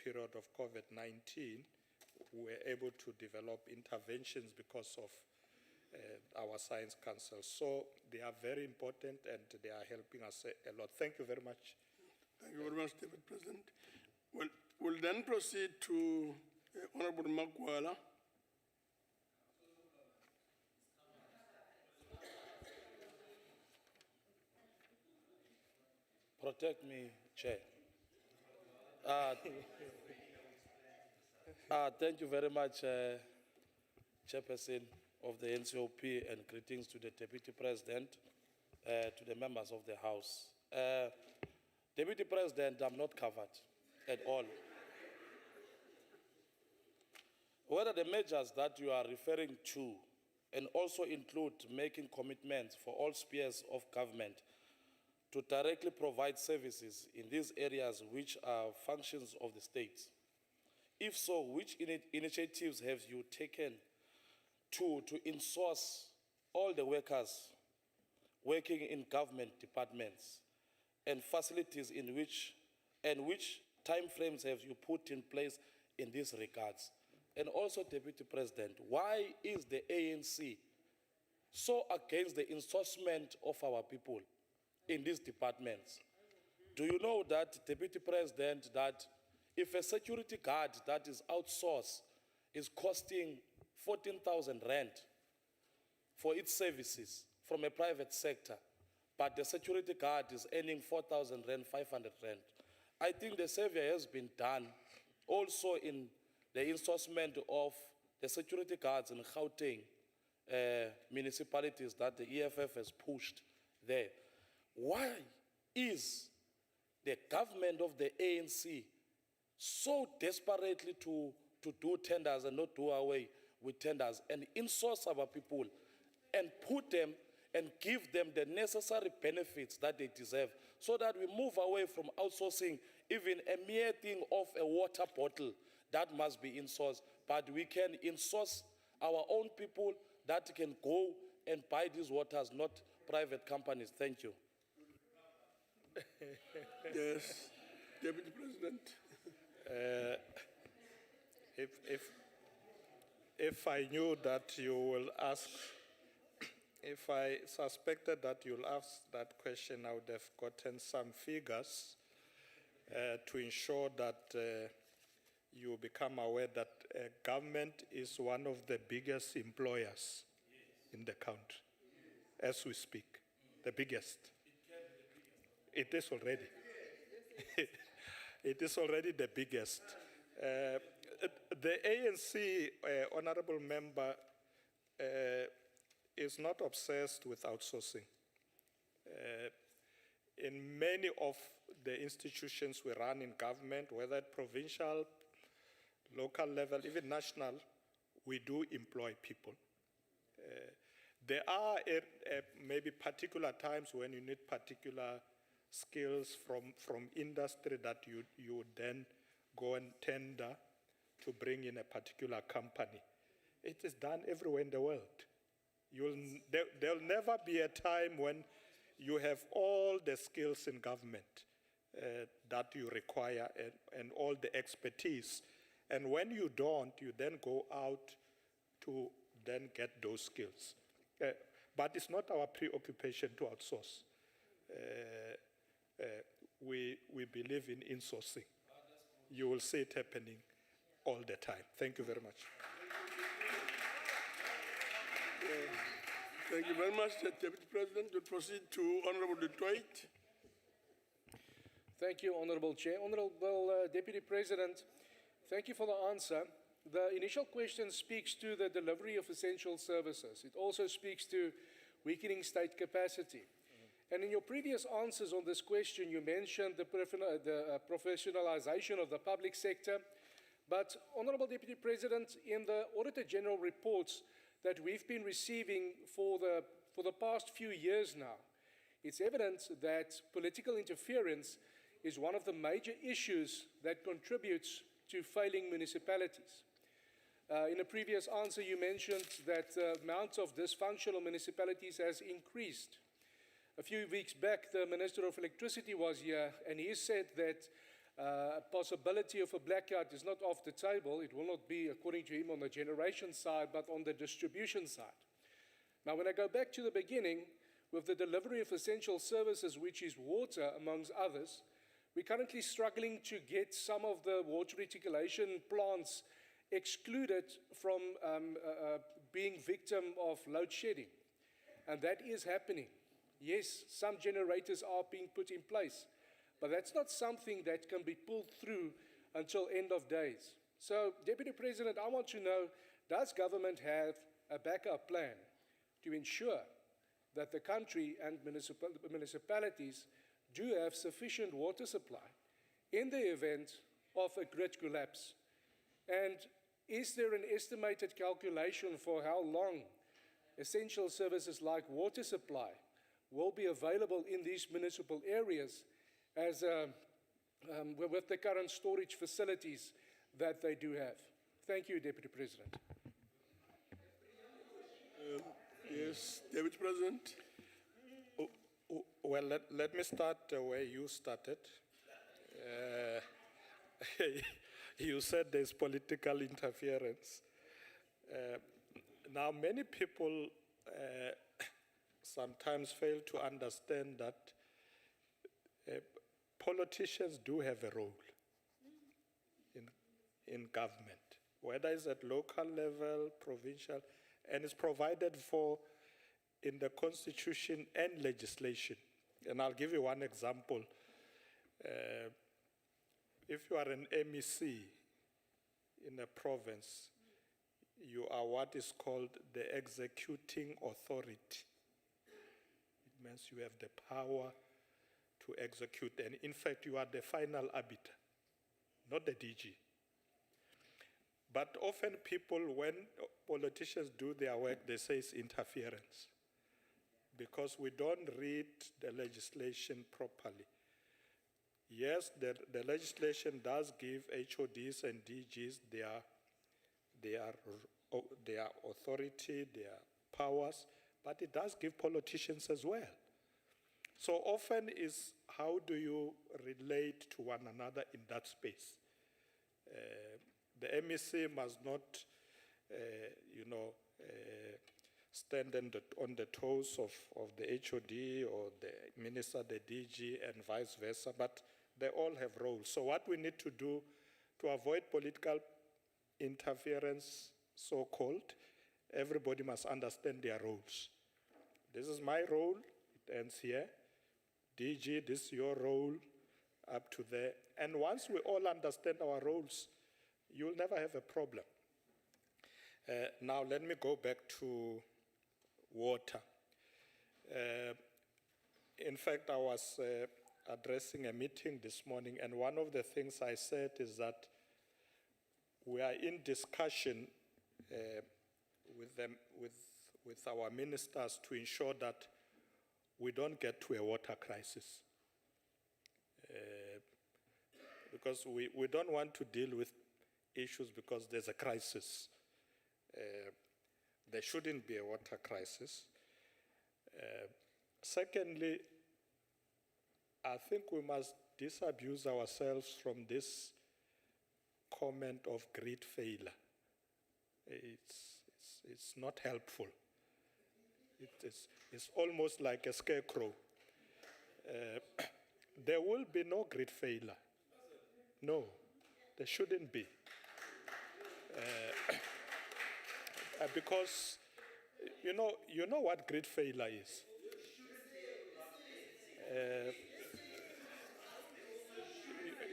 period of COVID-19. We were able to develop interventions because of our science councils. So they are very important and they are helping us a lot. Thank you very much. Thank you very much, Deputy President. We'll then proceed to Honorable Magwala. Protect me, Chair. Thank you very much, Chairperson of the NCOP, and greetings to the Deputy President, to the members of the House. Deputy President, I'm not covered at all. Whether the measures that you are referring to and also include making commitments for all spheres of government to directly provide services in these areas which are functions of the state. If so, which initiatives have you taken to insource all the workers working in government departments and facilities in which timeframes have you put in place in these regards? And also, Deputy President, why is the ANC so against the insourcement of our people in these departments? Do you know that, Deputy President, that if a security guard that is outsourced is costing 14,000 rand for its services from a private sector, but the security guard is earning 4,000 rand, 500 rand? I think the survey has been done also in the insourcement of the security guards in Gauteng municipalities that the EFF has pushed there. Why is the government of the ANC so desperately to do tenders and not do away with tenders and insource our people and put them and give them the necessary benefits that they deserve, so that we move away from outsourcing even a mere thing of a water bottle that must be insourced, but we can insource our own people that can go and buy these waters, not private companies. Thank you. Yes, Deputy President. If I knew that you will ask, if I suspected that you'll ask that question, I would have gotten some figures to ensure that you become aware that government is one of the biggest employers in the country, as we speak, the biggest. It is already. It is already the biggest. The ANC, honorable member, is not obsessed with outsourcing. In many of the institutions we run in government, whether at provincial, local level, even national, we do employ people. There are maybe particular times when you need particular skills from industry that you would then go and tender to bring in a particular company. It is done everywhere in the world. There'll never be a time when you have all the skills in government that you require and all the expertise. And when you don't, you then go out to then get those skills. But it's not our preoccupation to outsource. We believe in insourcing. You will see it happening all the time. Thank you very much. Thank you very much, Deputy President. We'll proceed to Honorable Detroit. Thank you, Honorable Chair. Honorable Deputy President, thank you for the answer. The initial question speaks to the delivery of essential services. It also speaks to weakening state capacity. And in your previous answers on this question, you mentioned the professionalization of the public sector. But, Honorable Deputy President, in the Auditor General reports that we've been receiving for the past few years now, it's evident that political interference is one of the major issues that contributes to failing municipalities. In a previous answer, you mentioned that the amount of dysfunctional municipalities has increased. A few weeks back, the Minister of Electricity was here, and he said that a possibility of a blackout is not off the table. It will not be, according to him, on the generation side, but on the distribution side. Now, when I go back to the beginning, with the delivery of essential services, which is water, amongst others, we're currently struggling to get some of the water reticulation plants excluded from being victim of load shedding. And that is happening. Yes, some generators are being put in place, but that's not something that can be pulled through until end of days. So, Deputy President, I want to know, does government have a backup plan to ensure that the country and municipalities do have sufficient water supply in the event of a grid collapse? And is there an estimated calculation for how long essential services like water supply will be available in these municipal areas as with the current storage facilities that they do have? Thank you, Deputy President. Yes, Deputy President. Well, let me start where you started. You said there's political interference. Now, many people sometimes fail to understand that politicians do have a role in government, whether it's at local level, provincial, and it's provided for in the Constitution and legislation. And I'll give you one example. If you are an MEC in a province, you are what is called the executing authority. It means you have the power to execute, and in fact, you are the final arbiter, not the DG. But often people, when politicians do their work, they say it's interference, because we don't read the legislation properly. Yes, the legislation does give HODs and DGs their authority, their powers, but it does give politicians as well. So often is how do you relate to one another in that space? The MEC must not, stand on the toes of the HOD or the minister, the DG, and vice versa, but they all have roles. So what we need to do to avoid political interference, so-called, everybody must understand their roles. This is my role, it ends here. DG, this is your role, up to there. And once we all understand our roles, you'll never have a problem. Now let me go back to water. In fact, I was addressing a meeting this morning, and one of the things I said is that we are in discussion with our ministers to ensure that we don't get to a water crisis. Because we don't want to deal with issues because there's a crisis. There shouldn't be a water crisis. Secondly, I think we must disabuse ourselves from this comment of great failure. It's not helpful. It's almost like a scarecrow. There will be no great failure. No, there shouldn't be. Because you know what great failure is.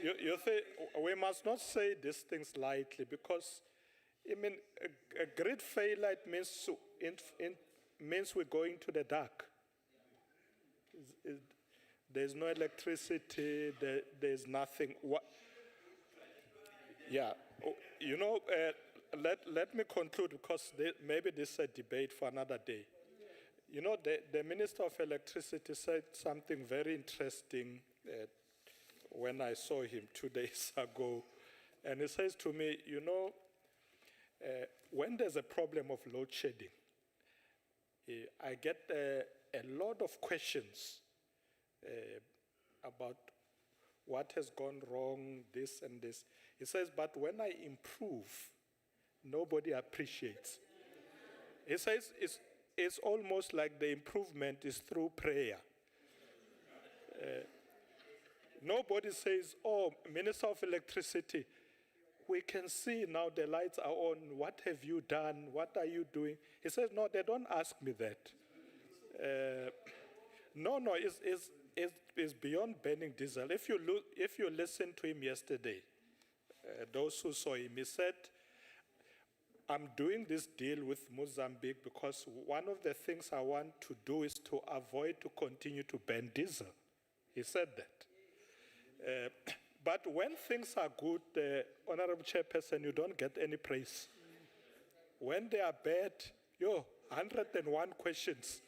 You say we must not say these things lightly, because I mean a great failure, it means we're going to the dark. There's no electricity. There's nothing. Yeah, let me conclude, because maybe this is a debate for another day. You know, the Minister of Electricity said something very interesting when I saw him 2 days ago. And he says to me, when there's a problem of load shedding, I get a lot of questions about what has gone wrong, this and this. He says, but when I improve, nobody appreciates. He says it's almost like the improvement is through prayer. Nobody says, oh, Minister of Electricity, we can see now the lights are on. What have you done? What are you doing? He says, no, they don't ask me that. No, it's beyond burning diesel. If you listen to him yesterday, those who saw him, he said, I'm doing this deal with Mozambique because one of the things I want to do is to avoid to continue to burn diesel. He said that. But when things are good, Honorable Chairperson, you don't get any praise. When they are bad, 101 questions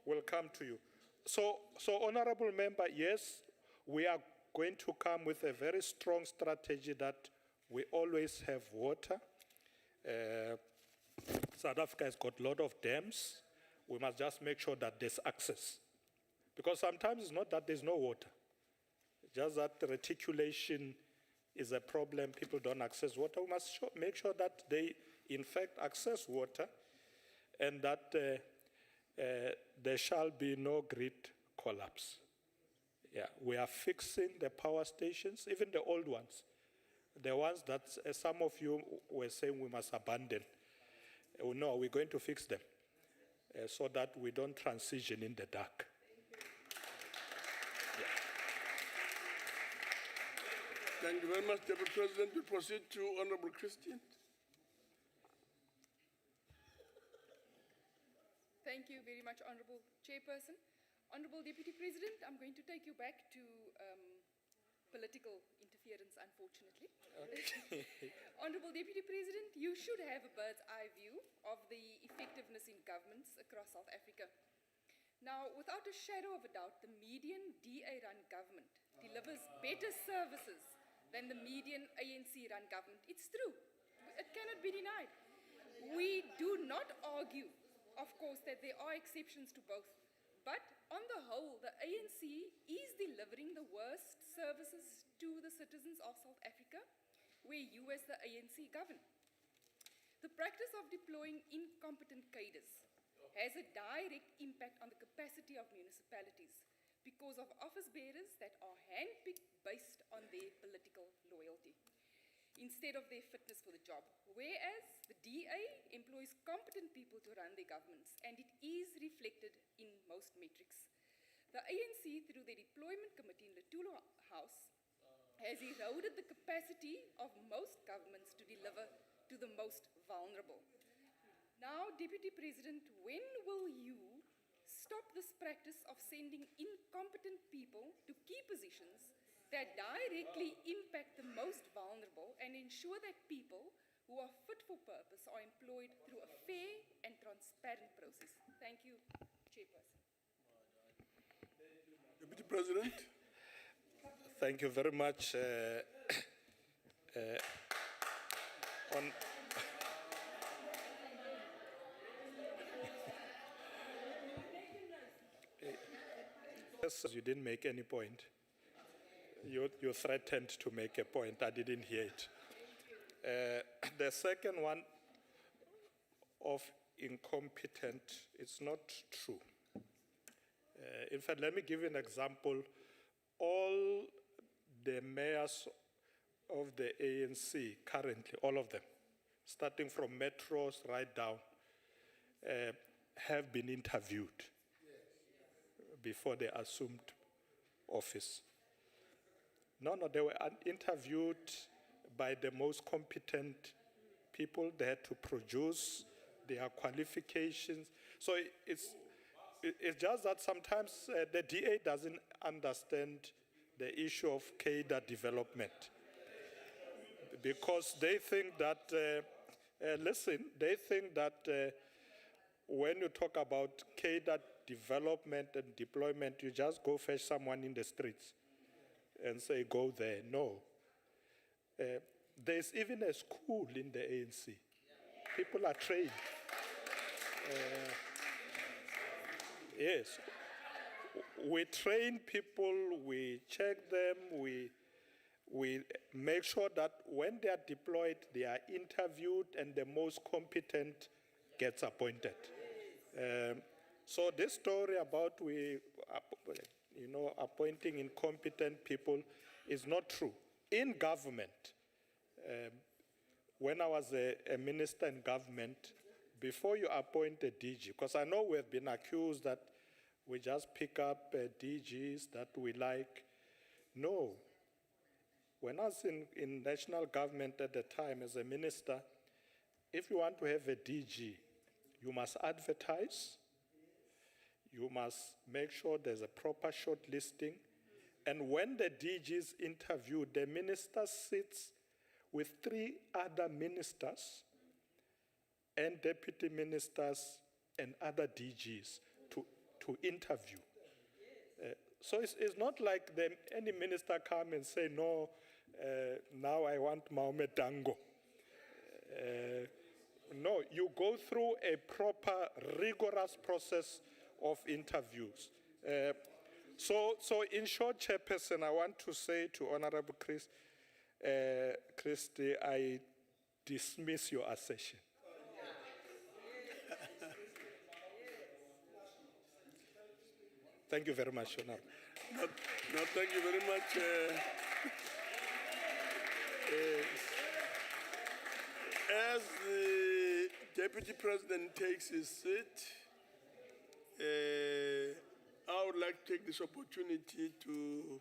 will come to you. So Honorable Member, yes, we are going to come with a very strong strategy that we always have water. South Africa has got a lot of dams. We must just make sure that there's access. Because sometimes it's not that there's no water. Just that the reticulation is a problem. People don't access water. We must make sure that they, in fact, access water, and that there shall be no grid collapse. Yeah, we are fixing the power stations, even the old ones. The ones that some of you were saying we must abandon. No, we're going to fix them so that we don't transition in the dark. Thank you very much, Deputy President. We proceed to Honorable Christian. Thank you very much, Honorable Chairperson. Honorable Deputy President, I'm going to take you back to political interference, unfortunately. Okay. Honorable Deputy President, you should have a bird's eye view of the effectiveness in governments across South Africa. Now, without a shadow of a doubt, the median DA-run government delivers better services than the median ANC-run government. It's true. It cannot be denied. We do not argue, of course, that there are exceptions to both. But on the whole, the ANC is delivering the worst services to the citizens of South Africa, where you as the ANC govern. The practice of deploying incompetent cadres has a direct impact on the capacity of municipalities because of office bearers that are handpicked based on their political loyalty instead of their fitness for the job. Whereas the DA employs competent people to run their governments, and it is reflected in most metrics. The ANC, through the Deployment Committee in the Tulo House, has eroded the capacity of most governments to deliver to the most vulnerable. Now, Deputy President, when will you stop this practice of sending incompetent people to key positions that directly impact the most vulnerable and ensure that people who are fit for purpose are employed through a fair and transparent process. Thank you, Chairperson. Deputy President. Thank you very much. On Yes, you didn't make any point. You threatened to make a point. I didn't hear it. The second one of incompetent, it's not true. In fact, let me give you an example. All the mayors of the ANC currently, all of them, starting from metros right down, have been interviewed before they assumed office. No, they were interviewed by the most competent people. They had to produce their qualifications. So it's just that sometimes the DA doesn't understand the issue of cadre development, because they think that, they think that when you talk about cadre development and deployment, you just go fetch someone in the streets and say, go there. No. There's even a school in the ANC. People are trained. Yes. We train people, we check them, we make sure that when they are deployed, they are interviewed and the most competent gets appointed. So this story about appointing incompetent people is not true. In government, when I was a minister in government, before you appoint a DG, because I know we have been accused that we just pick up DGs that we like. No. When I was in national government at the time as a minister, if you want to have a DG, you must advertise, you must make sure there's a proper shortlisting, and when the DG is interviewed, the minister sits with 3 other ministers and deputy ministers and other DGs to interview. So it's not like any minister come and say, no, now I want Mohamed Dango. No, you go through a proper, rigorous process of interviews. So in short, Chairperson, I want to say to Honorable Christie, I dismiss your assertion. Thank you very much, Honorable. No, thank you very much. As the Deputy President takes his seat, I would like to take this opportunity to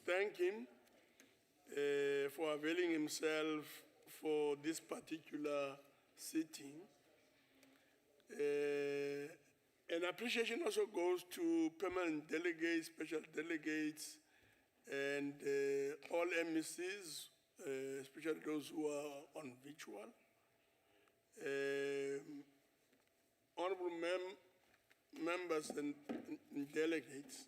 thank him for availing himself for this particular sitting. And appreciation also goes to permanent delegates, special delegates, and all MECs, especially those who are on virtual. Honorable members and delegates,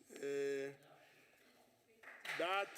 that